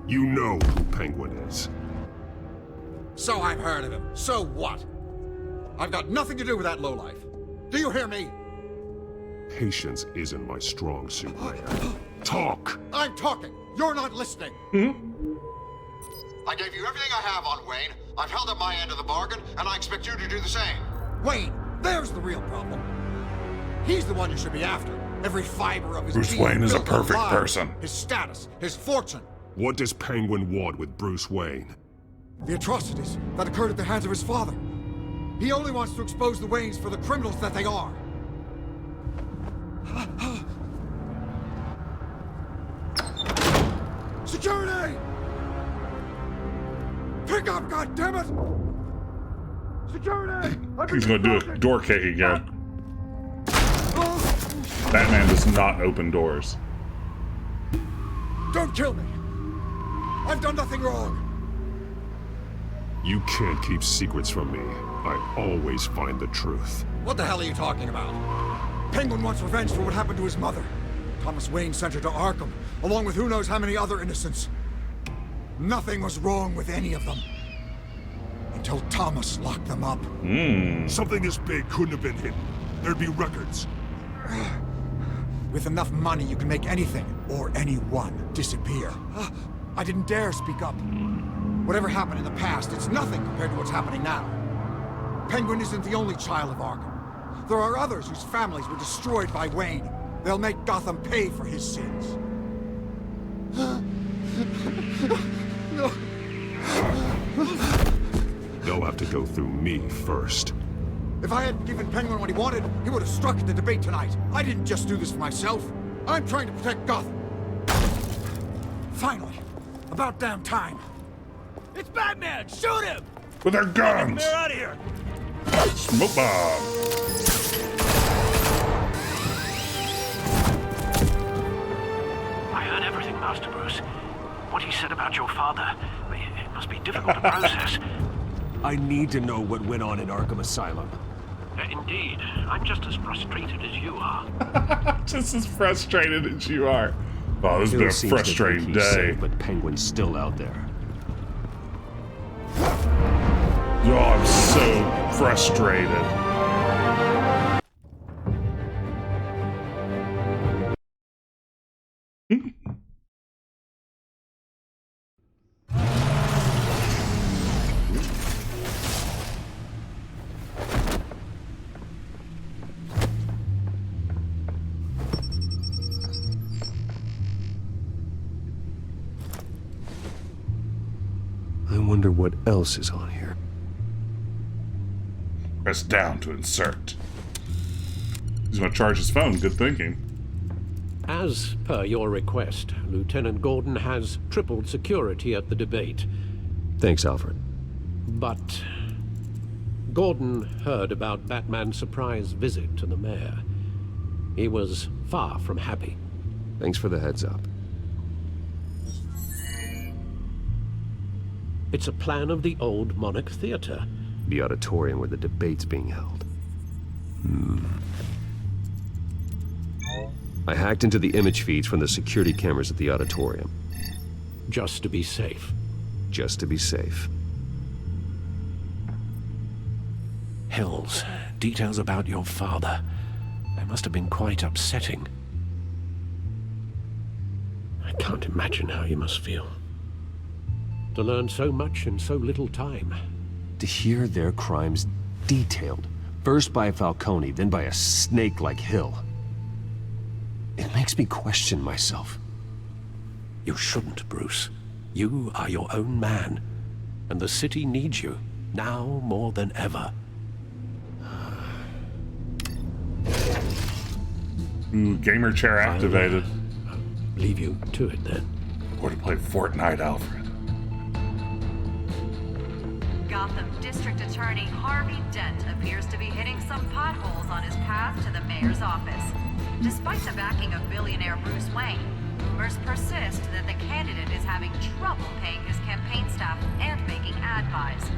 You know who Penguin is. So I've heard of him. So what? I've got nothing to do with that lowlife. Do you hear me? Patience isn't my strong suit. Talk! I'm talking. You're not listening. I gave you everything I have on Wayne. I've held up my end of the bargain, and I expect you to do the same. Wayne, there's the real problem. He's the one you should be after. Every fiber of his Bruce being Wayne is a built on perfect lies, person. His status, his fortune. What does Penguin want with Bruce Wayne? The atrocities that occurred at the hands of his father. He only wants to expose the Waynes for the criminals that they are. Security! Pick up, goddammit! Security! He's gonna do a door kick again. Batman does not open doors. Don't kill me! I've done nothing wrong. You can't keep secrets from me. I always find the truth. What the hell are you talking about? Penguin wants revenge for what happened to his mother. Thomas Wayne sent her to Arkham, along with who knows how many other innocents. Nothing was wrong with any of them. Until Thomas locked them up. Something this big couldn't have been hidden. There'd be records. With enough money, you can make anything, or anyone, disappear. I didn't dare speak up. Whatever happened in the past, it's nothing compared to what's happening now. Penguin isn't the only child of Arkham. There are others whose families were destroyed by Wayne. They'll make Gotham pay for his sins. No. They'll have to go through me first. If I hadn't given Penguin what he wanted, he would have struck at the debate tonight. I didn't just do this for myself. I'm trying to protect Gotham. Finally. About damn time. It's Batman! Shoot him! With their guns! They're out of here! Smoke bomb! I heard everything, Master Bruce. What he said about your father, it must be difficult to process. I need to know what went on in Arkham Asylum. Indeed. I'm just as frustrated as you are. Just as frustrated as you are. Oh, this has been a frustrating day. Safe, but Penguin's still out there. Oh, I'm so frustrated. I wonder what else is on here. Press down to insert. He's gonna charge his phone. Good thinking. As per your request, Lieutenant Gordon has tripled security at the debate. Thanks, Alfred. But Gordon heard about Batman's surprise visit to the mayor. He was far from happy. Thanks for the heads up. It's a plan of the old Monarch Theater. The auditorium where the debate's being held. I hacked into the image feeds from the security cameras at the auditorium. Just to be safe. Just to be safe. Hells, details about your father. They must have been quite upsetting. I can't imagine how you must feel. To learn so much in so little time. To hear their crimes detailed, first by Falcone, then by a snake like Hill. It makes me question myself. You shouldn't, Bruce. You are your own man, and the city needs you, now more than ever. Ooh, gamer chair activated. I'll leave you to it then. Or to play Fortnite, Alfred. Gotham District Attorney Harvey Dent appears to be hitting some potholes on his path to the mayor's office. Despite the backing of billionaire Bruce Wayne, rumors persist that the candidate is having trouble paying his campaign staff and making ad buys.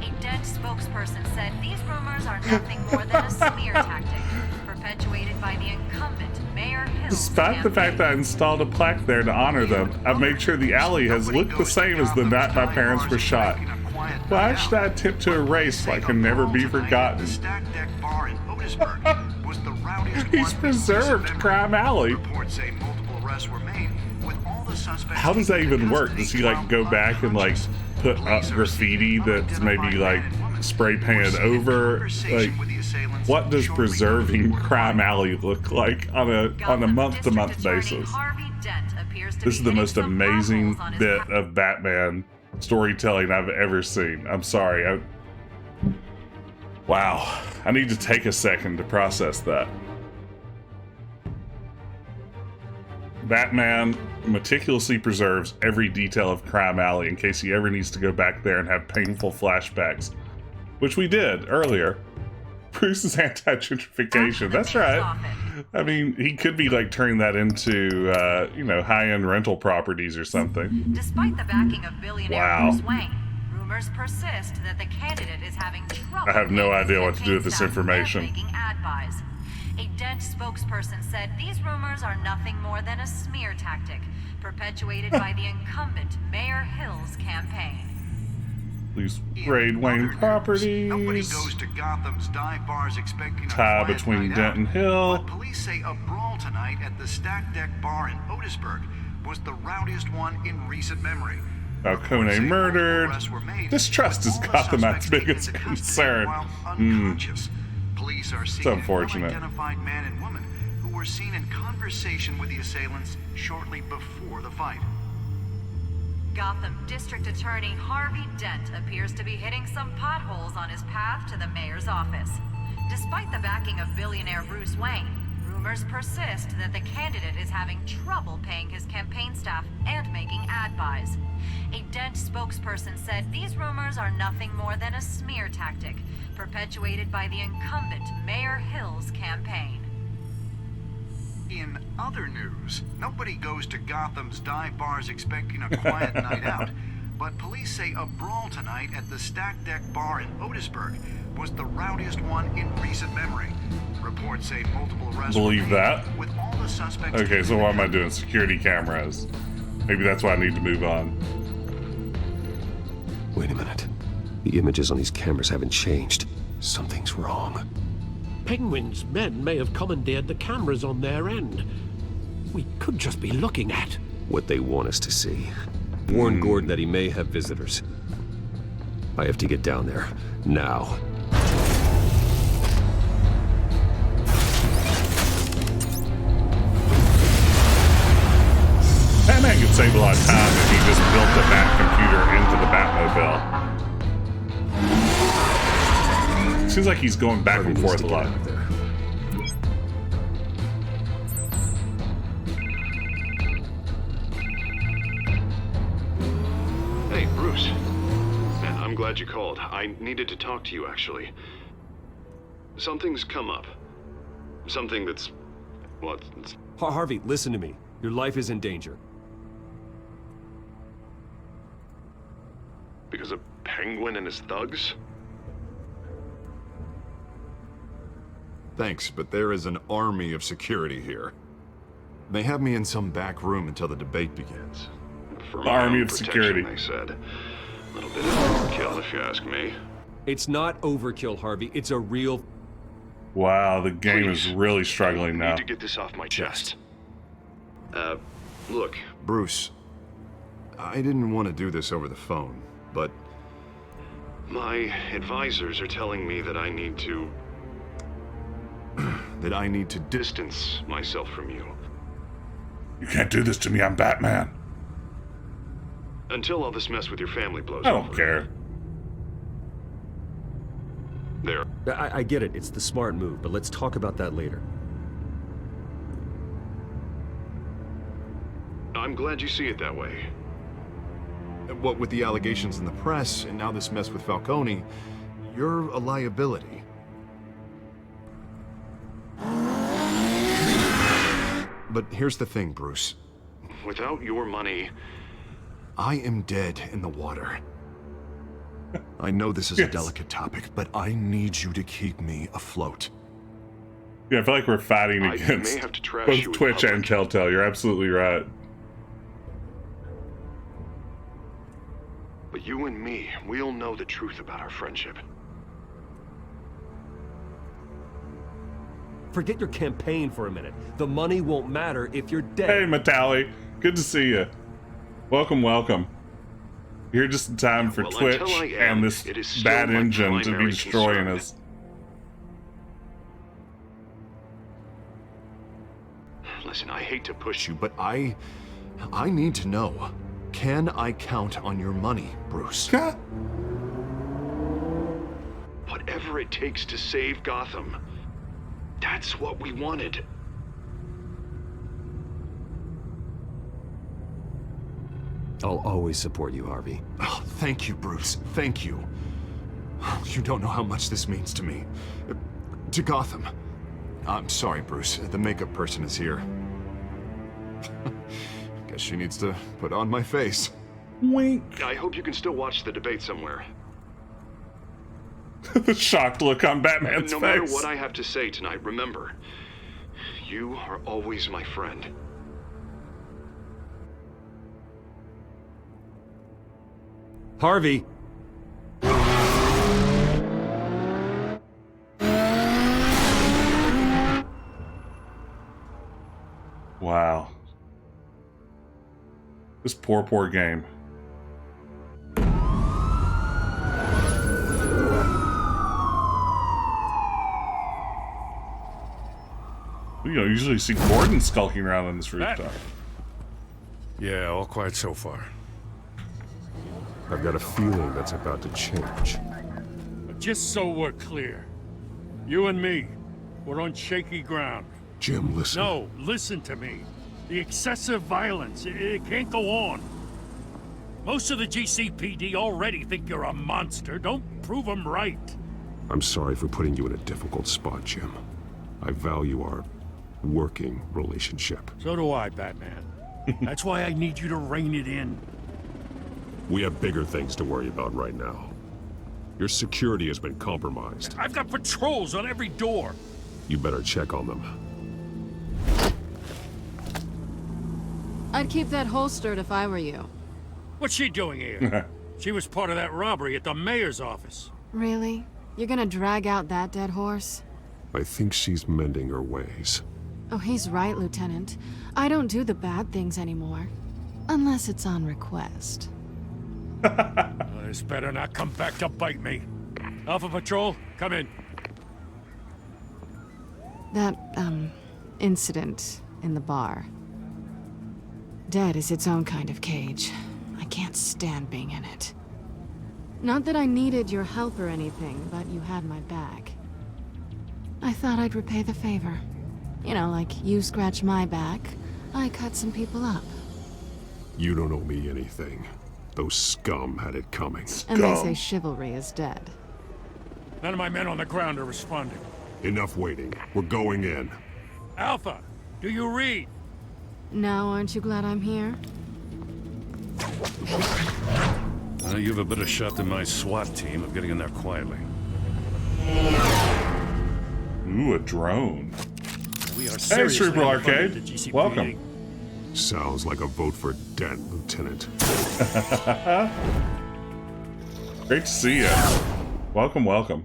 A Dent spokesperson said these rumors are nothing more than a smear tactic, perpetuated by the incumbent Mayor Hill. Despite the fact that I installed a plaque there to honor them, I've made sure the alley has looked the same as the night my parents were shot. Why should I attempt to erase like can never be forgotten? He's preserved Crime Alley. How does that even work? Does he like go back and like put up graffiti that's maybe like spray painted over? Like, what does preserving Crime Alley look like on a month-to-month basis? This is the most amazing bit of Batman storytelling I've ever seen. I'm sorry. Wow. I need to take a second to process that. Batman meticulously preserves every detail of Crime Alley in case he ever needs to go back there and have painful flashbacks, which we did earlier. Bruce's anti-gentrification. That's right. I mean, he could be like turning that into, you know, high-end rental properties or something. Despite the backing of billionaire Wow. Bruce Wayne, rumors persist that the candidate is having trouble. I have no idea what to do with this information. Making ad buys. A Dent spokesperson said these rumors are nothing more than a smear tactic perpetuated by the incumbent Mayor Hill's campaign. Please raid Wayne properties. Nobody goes to Gotham's dive bars expecting a Tie quiet between night Dent and out. Hill. But police say a brawl tonight at the Stack Deck Bar in Otisburg was the rowdiest one in recent memory. Falcone murdered. Distrust is Gotham's biggest concern. Police are It's seeking an unfortunate. unidentified man and woman who were seen in conversation with the assailants shortly before the fight. Gotham District Attorney Harvey Dent appears to be hitting some potholes on his path to the mayor's office. Despite the backing of billionaire Bruce Wayne, rumors persist that the candidate is having trouble paying his campaign staff and making ad buys. A Dent spokesperson said these rumors are nothing more than a smear tactic perpetuated by the incumbent Mayor Hill's campaign. In other news, nobody goes to Gotham's dive bars expecting a quiet night out, but police say a brawl tonight at the Stack Deck Bar in Otisburg was the rowdiest one in recent memory. Reports say multiple arrests were Believe made, that? with all the suspects. Okay, so what am I doing? Security cameras. Maybe that's why I need to move on. Wait a minute. The images on these cameras haven't changed. Something's wrong. Penguin's men may have commandeered the cameras on their end. We could just be looking at What they want us to see. Warn Gordon that he may have visitors. I have to get down there. Now. Batman could save a lot of time if he just built the Bat computer into the Batmobile. Seems like he's going back and forth a lot. Hey, Bruce. Man, I'm glad you called. I needed to talk to you, actually. Something's come up. Something that's... well, it's... Harvey, listen to me. Your life is in danger. Because of Penguin and his thugs? Thanks, but there is an army of security here. They have me in some back room until the debate begins. For my Army own of protection, security. they said. A little bit of overkill, if you ask me. It's not overkill, Harvey. It's a real... Wow, the game is really struggling I now. need to get this off my chest. Look. Bruce, I didn't want to do this over the phone, but... My advisors are telling me that I need to... that I need to distance myself from you. You can't do this to me, I'm Batman. Until all this mess with your family blows I over. don't care. There. I get it. It's the smart move, but let's talk about that later. I'm glad you see it that way. What with the allegations in the press, and now this mess with Falcone, you're a liability. But here's the thing, Bruce. Without your money... I am dead in the water. I know this is a delicate topic, but I need you to keep me afloat. Yeah, I feel like we're fighting I against may have to trash both you in Twitch and Telltale. You're absolutely right. But you and me, we'll know the truth about our friendship. Forget your campaign for a minute. The money won't matter if you're dead. Hey, Matali. Good to see you. Welcome, welcome. You're just in time for Well, Twitch until I am, and this it is still bad my engine to be primary destroying concern. us. Listen, I hate to push you, But I need to know. Can I count on your money, Bruce? whatever it takes to save Gotham. That's what we wanted. I'll always support you, Harvey. Oh, thank you, Bruce. Thank you. You don't know how much this means to me. To Gotham. I'm sorry, Bruce. The makeup person is here. Guess she needs to put on my face. Wink. I hope you can still watch the debate somewhere. The shocked look on Batman's No face. matter what I have to say tonight, remember, you are always my friend. Harvey! Wow. This poor game. We don't usually see Gordon skulking around on this rooftop. Yeah, all quiet so far. I've got a feeling that's about to change. But just so we're clear, you and me, we're on shaky ground. Jim, listen. No, listen to me. The excessive violence, it can't go on. Most of the GCPD already think you're a monster. Don't prove them right. I'm sorry for putting you in a difficult spot, Jim. I value our working relationship. So do I, Batman. That's why I need you to rein it in. We have bigger things to worry about right now. Your security has been compromised. I've got patrols on every door. You better check on them. I'd keep that holstered if I were you. What's she doing here? She was part of that robbery at the mayor's office. Really? You're gonna drag out that dead horse? I think she's mending her ways. Oh, he's right, Lieutenant. I don't do the bad things anymore. Unless it's on request. This better not come back to bite me. Alpha Patrol, come in. That, incident in the bar. Dead is its own kind of cage. I can't stand being in it. Not that I needed your help or anything, but you had my back. I thought I'd repay the favor. You know, like you scratch my back, I cut some people up. You don't owe me anything. Those scum had it coming. And they say chivalry is dead. None of my men on the ground are responding. Enough waiting. We're going in. Alpha, do you read? Now, aren't you glad I'm here? You have a better shot than my SWAT team of getting in there quietly. Ooh, a drone. We are hey, Cerebral Arcade. Welcome. Sounds like a vote for Dent, Lieutenant. Great to see you. Welcome, welcome.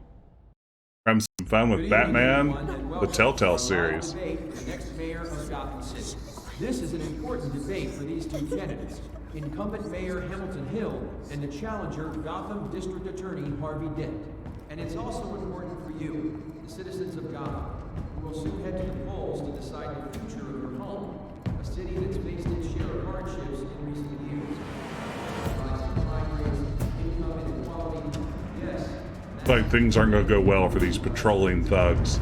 Having some fun with Batman, the Telltale Series. The next mayor of Gotham City. This is an important debate for these two candidates. Incumbent Mayor Hamilton Hill and the challenger Gotham District Attorney Harvey Dent. And it's also important for you, the citizens of Gotham, who will soon head to the polls to decide the future of your home, a city that's faced its share of hardships in recent years. Rising crime rates, income inequality, yes. Like things aren't going to go well for these patrolling thugs.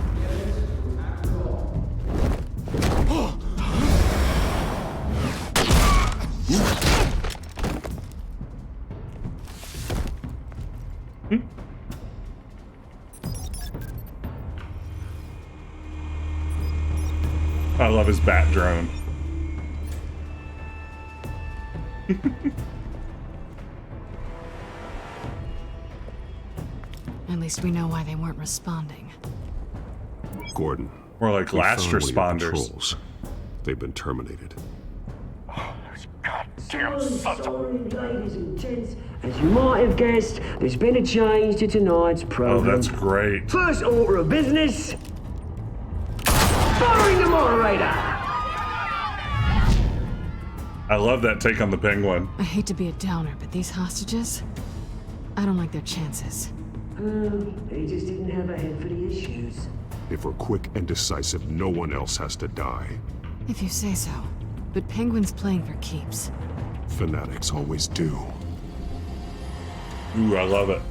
I love his bat drone. At least we know why they weren't responding. Gordon. More like we last found one of your responders. patrols. They've been terminated. Damn sons of... Ladies and gents, as you might have guessed, there's been a change to tonight's program. Oh, that's great. First order of business, firing the moderator. I love that take on the Penguin. I hate to be a downer, but these hostages, I don't like their chances. They just didn't have a head for the issues. If we're quick and decisive, no one else has to die. If you say so. But Penguin's playing for keeps. Fanatics always do. Ooh, I love it.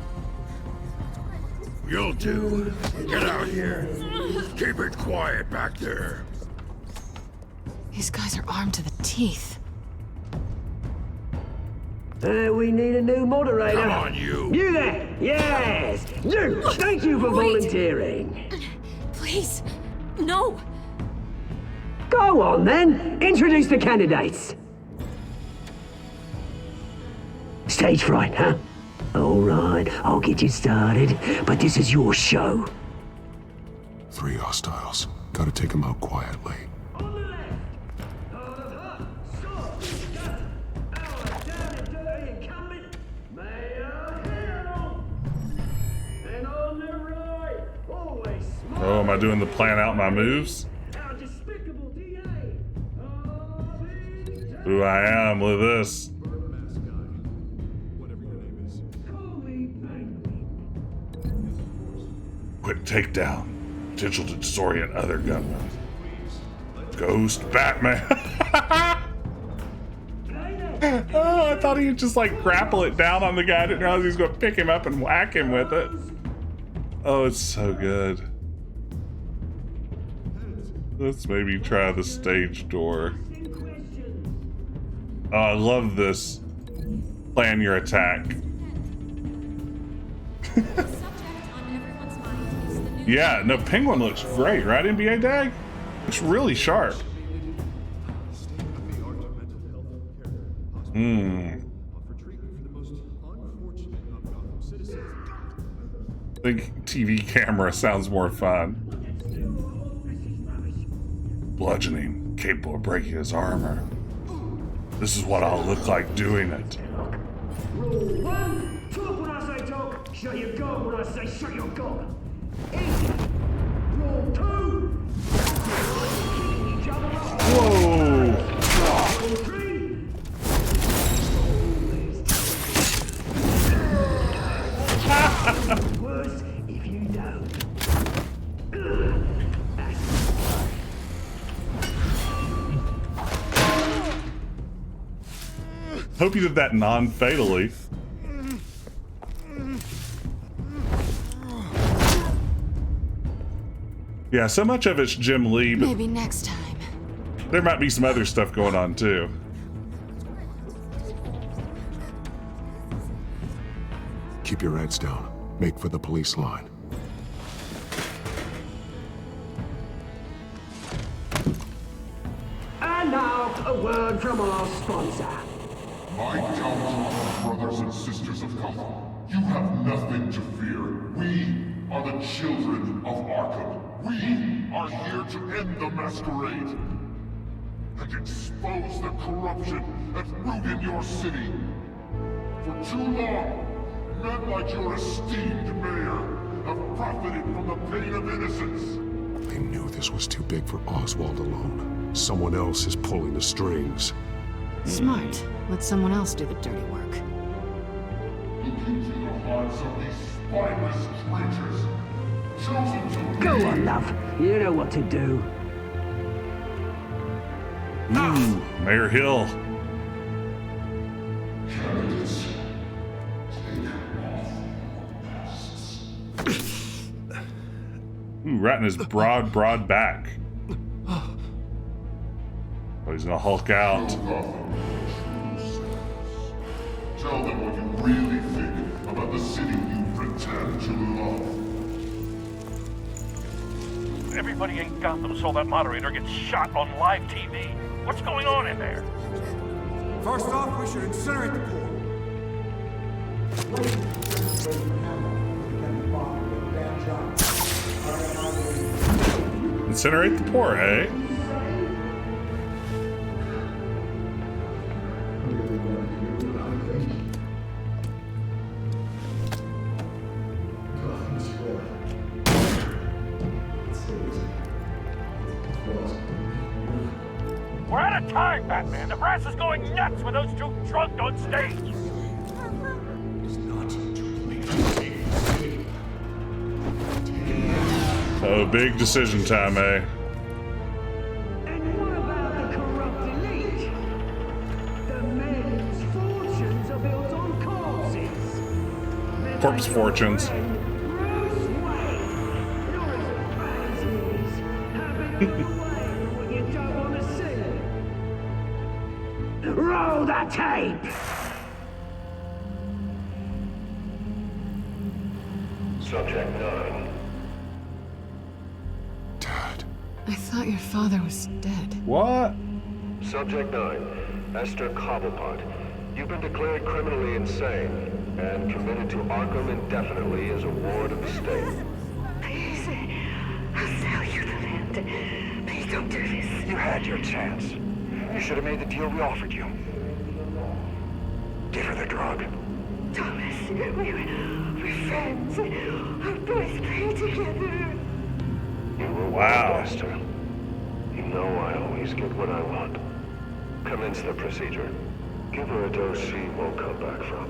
You'll do. Get out here. Keep it quiet back there. These guys are armed to the teeth. We need a new moderator. Come on, you. You there. Yes. You. Thank you for volunteering. Please, No! Go on then, introduce the candidates. Stage fright, huh? All right, I'll get you started, but this is your show. 3 hostiles. Gotta take them out quietly. Oh, am I doing the plan out my moves? Who I am with this. Quick takedown. Potential to disorient other gunmen. Ghost Batman. Oh, I thought he'd just like grapple it down on the guy. I didn't realize he was going to pick him up and whack him with it. Oh, it's so good. Let's maybe try the stage door. Oh, I love this. Plan your attack. Yeah, no, Penguin looks great, right, NBA Dag? Looks really sharp. I think TV camera sounds more fun. Bludgeoning, capable of breaking his armor. This is what I'll look like doing it. Rule 1, talk when I say talk, shut your gob when I say shut your gob. Easy. Rule 2, whoa. Rule 3, worse if you don't. Hope you did that non-fatally. Yeah, so much of it's Jim Lee, but Maybe next time. there might be some other stuff going on too. Keep your heads down. Make for the police line. And now, a word from our sponsor. My gallant brothers and sisters of Gotham, you have nothing to fear. We are the children of Arkham. We are here to end the masquerade and expose the corruption at root in your city. For too long, men like your esteemed mayor have profited from the pain of innocence. They knew this was too big for Oswald alone. Someone else is pulling the strings. Smart. Let someone else do the dirty work. Look into the hearts of these spineless creatures, chosen to Go on, love. You know what to do. Ooh, Mayor Hill. Candidates, take off masks. Ooh, right in his broad back. Oh, he's gonna Hulk out. Tell them what you really think about the city you pretend to love. Everybody in Gotham saw that moderator get shot on live TV. What's going on in there? First off, we should incinerate the pool. Incinerate the poor, eh? We're out of time, Batman. The brass is going nuts with those two drunk on stage. Oh, big decision time, eh? And what about the corrupt elite? The men's fortunes are built on corpses. Corpse fortunes. Bruce Wayne, you're as bad as he is. Having your way when you don't want to see it. Roll the tape! Subject 9. Dad, I thought your father was dead. What? Subject 9, Esther Cobblepot. You've been declared criminally insane and committed to Arkham indefinitely as a ward of the state. Please, I'll sell you the land. Please don't do this. You had your chance. You should have made the deal we offered you. Give her the drug. Thomas, we're friends. Our boys play together. You were wow, Esther. You know I always get what I want. Commence the procedure. Give her a dose she won't come back from.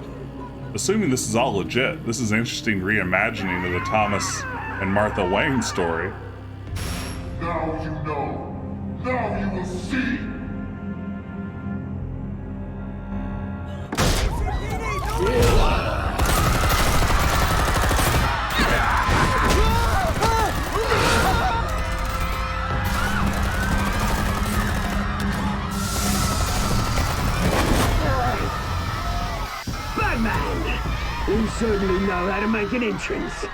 Assuming this is all legit, this is an interesting reimagining of the Thomas and Martha Wayne story. Now you know. Now you will see. Batman! You certainly know how to make an entrance.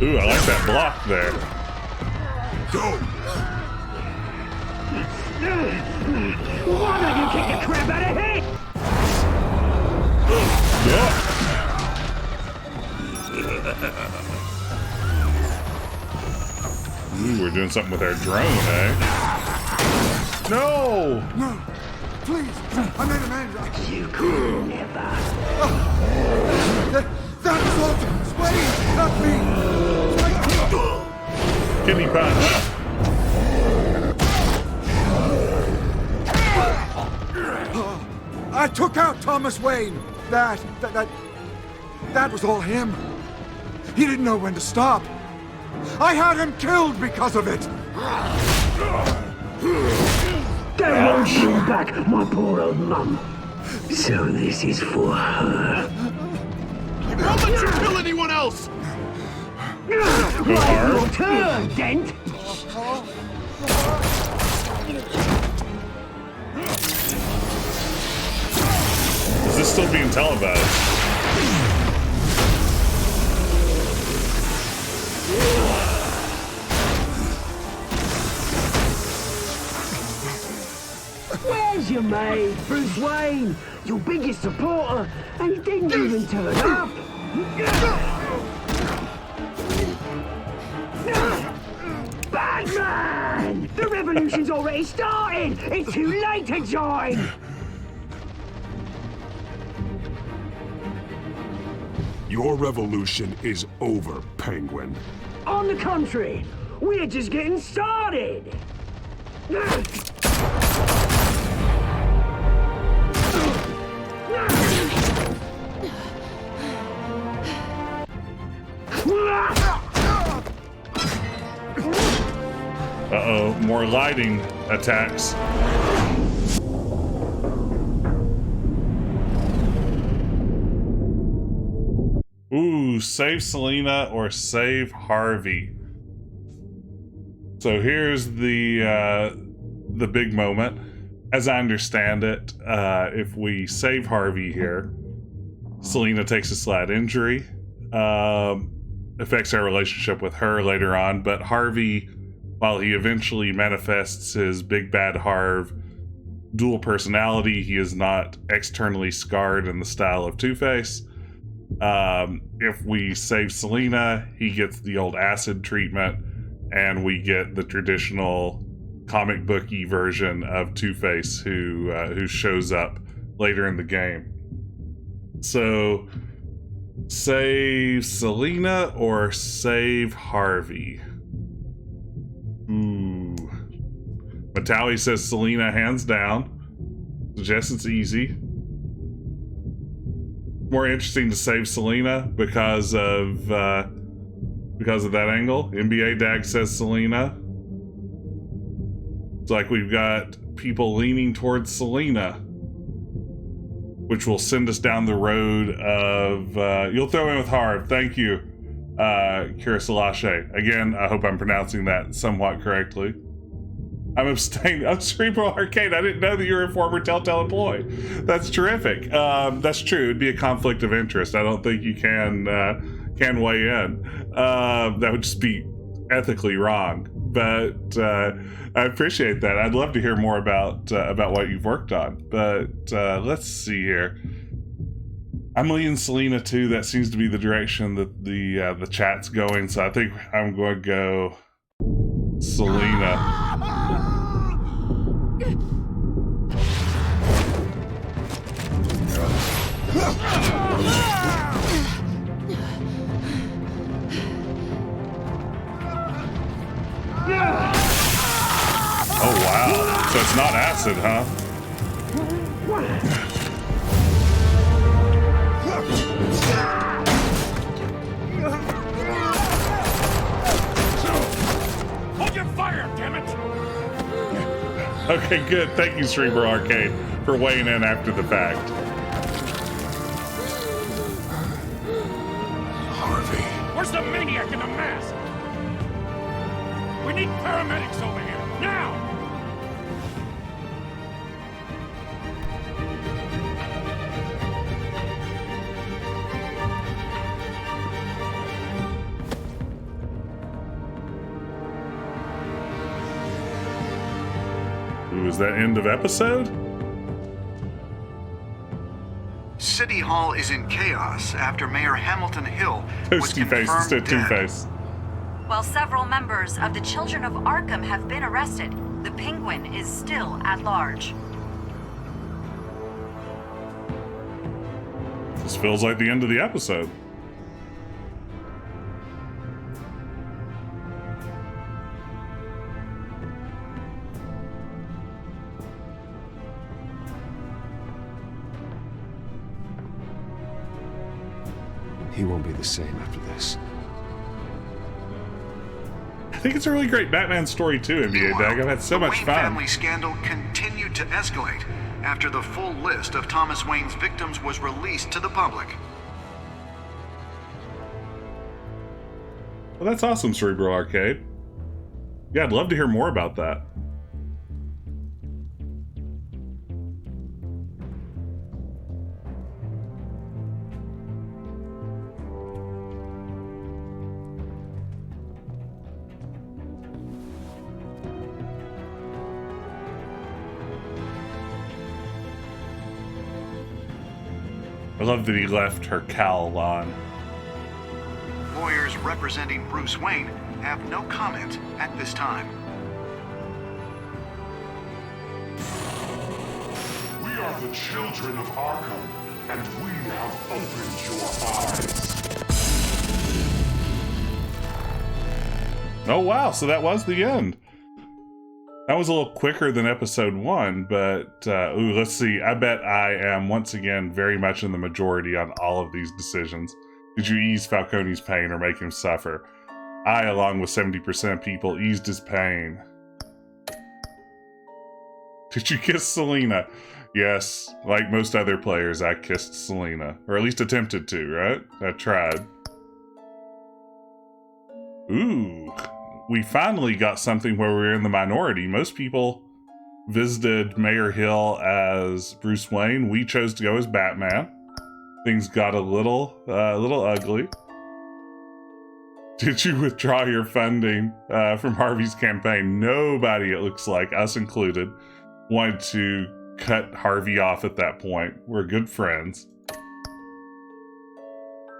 Ooh, I like that block there. Go! Why don't you kick the crap out of it? Ooh, we're doing something with our drone, eh? No! No! Please! I made amends! You could never. That was all Wayne, not me! Kidney punch. I took out Thomas Wayne. That was all him. He didn't know when to stop. I had him killed because of it. They won't bring back my poor old mum. So this is for her. Don't let you kill anyone else! Right, your turn, Dent! Is this still being televised? Where's your mate, Bruce Wayne? Your biggest supporter, and he didn't even turn up. Batman! The revolution's already started! It's too late to join! Your revolution is over, Penguin. On the contrary, we're just getting started! Uh-oh, more lighting attacks. Ooh, save Selina or save Harvey. So here's the big moment. As I understand it, if we save Harvey here, Selina takes a slight injury. Affects our relationship with her later on, but Harvey, while he eventually manifests his big bad Harv dual personality, he is not externally scarred in the style of Two-Face. If we save Selina, he gets the old acid treatment, and we get the traditional comic booky version of Two-Face who shows up later in the game. So, save Selina or save Harvey? Ooh. Matawi says Selina hands down. Jess, it's easy. More interesting to save Selina because of that angle. NBA Dag says Selina. It's like we've got people leaning towards Selina, which will send us down the road of you'll throw in with Harv. Thank you, Kira Salashe. Again, I hope I'm pronouncing that somewhat correctly. I'm abstaining. I'm Cerebral Arcade. I didn't know that you were a former Telltale employee. That's terrific. That's true. It'd be a conflict of interest. I don't think you can weigh in. That would just be ethically wrong. But I appreciate that. I'd love to hear more about what you've worked on. But let's see here. I'm leaning Selena too. That seems to be the direction that the chat's going. So I think I'm going to go Selena. Oh wow. So it's not acid, huh? Hold your fire, damn it! Okay, good. Thank you, Cerebral Arcade, for weighing in after the fact. Harvey. Where's the maniac in the mask? We need paramedics over here, now! Ooh, is that end of episode? City Hall is in chaos after Mayor Hamilton Hill was Toasty-Face confirmed instead of dead. Two-Face. While several members of the Children of Arkham have been arrested, the Penguin is still at large. This feels like the end of the episode. He won't be the same after this. I think it's a really great Batman story too, NBA Dag. I've had so much Wayne fun. family scandal continued to escalate after the full list of Thomas Wayne's victims was released to the public. Well, that's awesome, Cerebral Arcade. Yeah, I'd love to hear more about that. I love that he left her cowl on. Lawyers representing Bruce Wayne have no comment at this time. We are the children of Arkham, and we have opened your eyes. Oh wow, so that was the end. That was a little quicker than episode 1, but ooh, let's see. I bet I am once again very much in the majority on all of these decisions. Did you ease Falcone's pain or make him suffer? I, along with 70% of people, eased his pain. Did you kiss Selena? Yes, like most other players, I kissed Selena. Or at least attempted to, right? I tried. Ooh. We finally got something where we were in the minority. Most people visited Mayor Hill as Bruce Wayne. We chose to go as Batman. Things got a little ugly. Did you withdraw your funding from Harvey's campaign? Nobody, it looks like, us included, wanted to cut Harvey off at that point. We're good friends.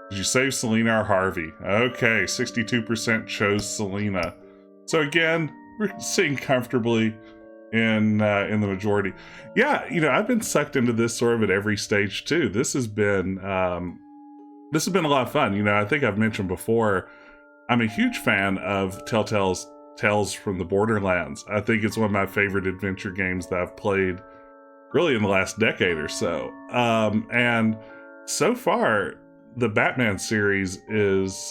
Did you save Selena or Harvey? Okay, 62% chose Selena. So again, we're sitting comfortably in the majority. Yeah, you know, I've been sucked into this sort of at every stage too. This has been a lot of fun. You know, I think I've mentioned before, I'm a huge fan of Telltale's Tales from the Borderlands. I think it's one of my favorite adventure games that I've played really in the last decade or so. And so far, the Batman series is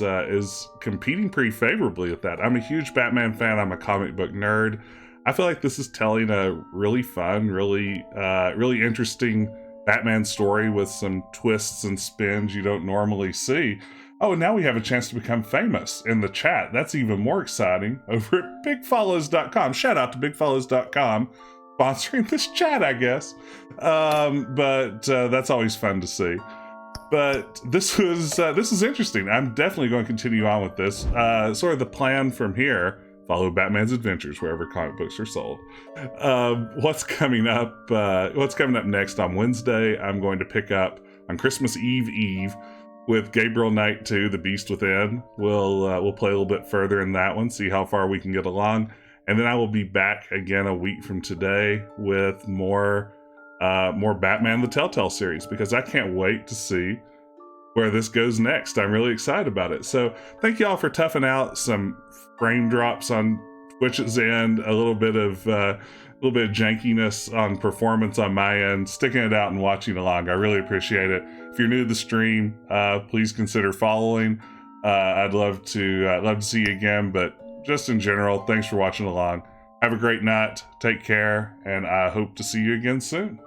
competing pretty favorably with that. I'm a huge Batman fan. I'm a comic book nerd. I feel like this is telling a really fun, really interesting Batman story with some twists and spins you don't normally see. Oh, and now we have a chance to become famous in the chat. That's even more exciting over at bigfollows.com. Shout out to bigfollows.com sponsoring this chat, I guess. But that's always fun to see. But this is interesting. I'm definitely going to continue on with this. Sort of the plan from here: follow Batman's adventures wherever comic books are sold. What's coming up? What's coming up next on Wednesday? I'm going to pick up on Christmas Eve with Gabriel Knight 2, The Beast Within. We'll play a little bit further in that one, see how far we can get along, and then I will be back again a week from today with more Batman the Telltale series, because I can't wait to see where this goes next. I'm really excited about it. So thank you all for toughing out some frame drops on Twitch's end, a little bit of jankiness on performance on my end, sticking it out and watching along. I really appreciate it. If you're new to the stream, please consider following. I'd love to see you again, but just in general, thanks for watching along. Have a great night, take care, and I hope to see you again soon.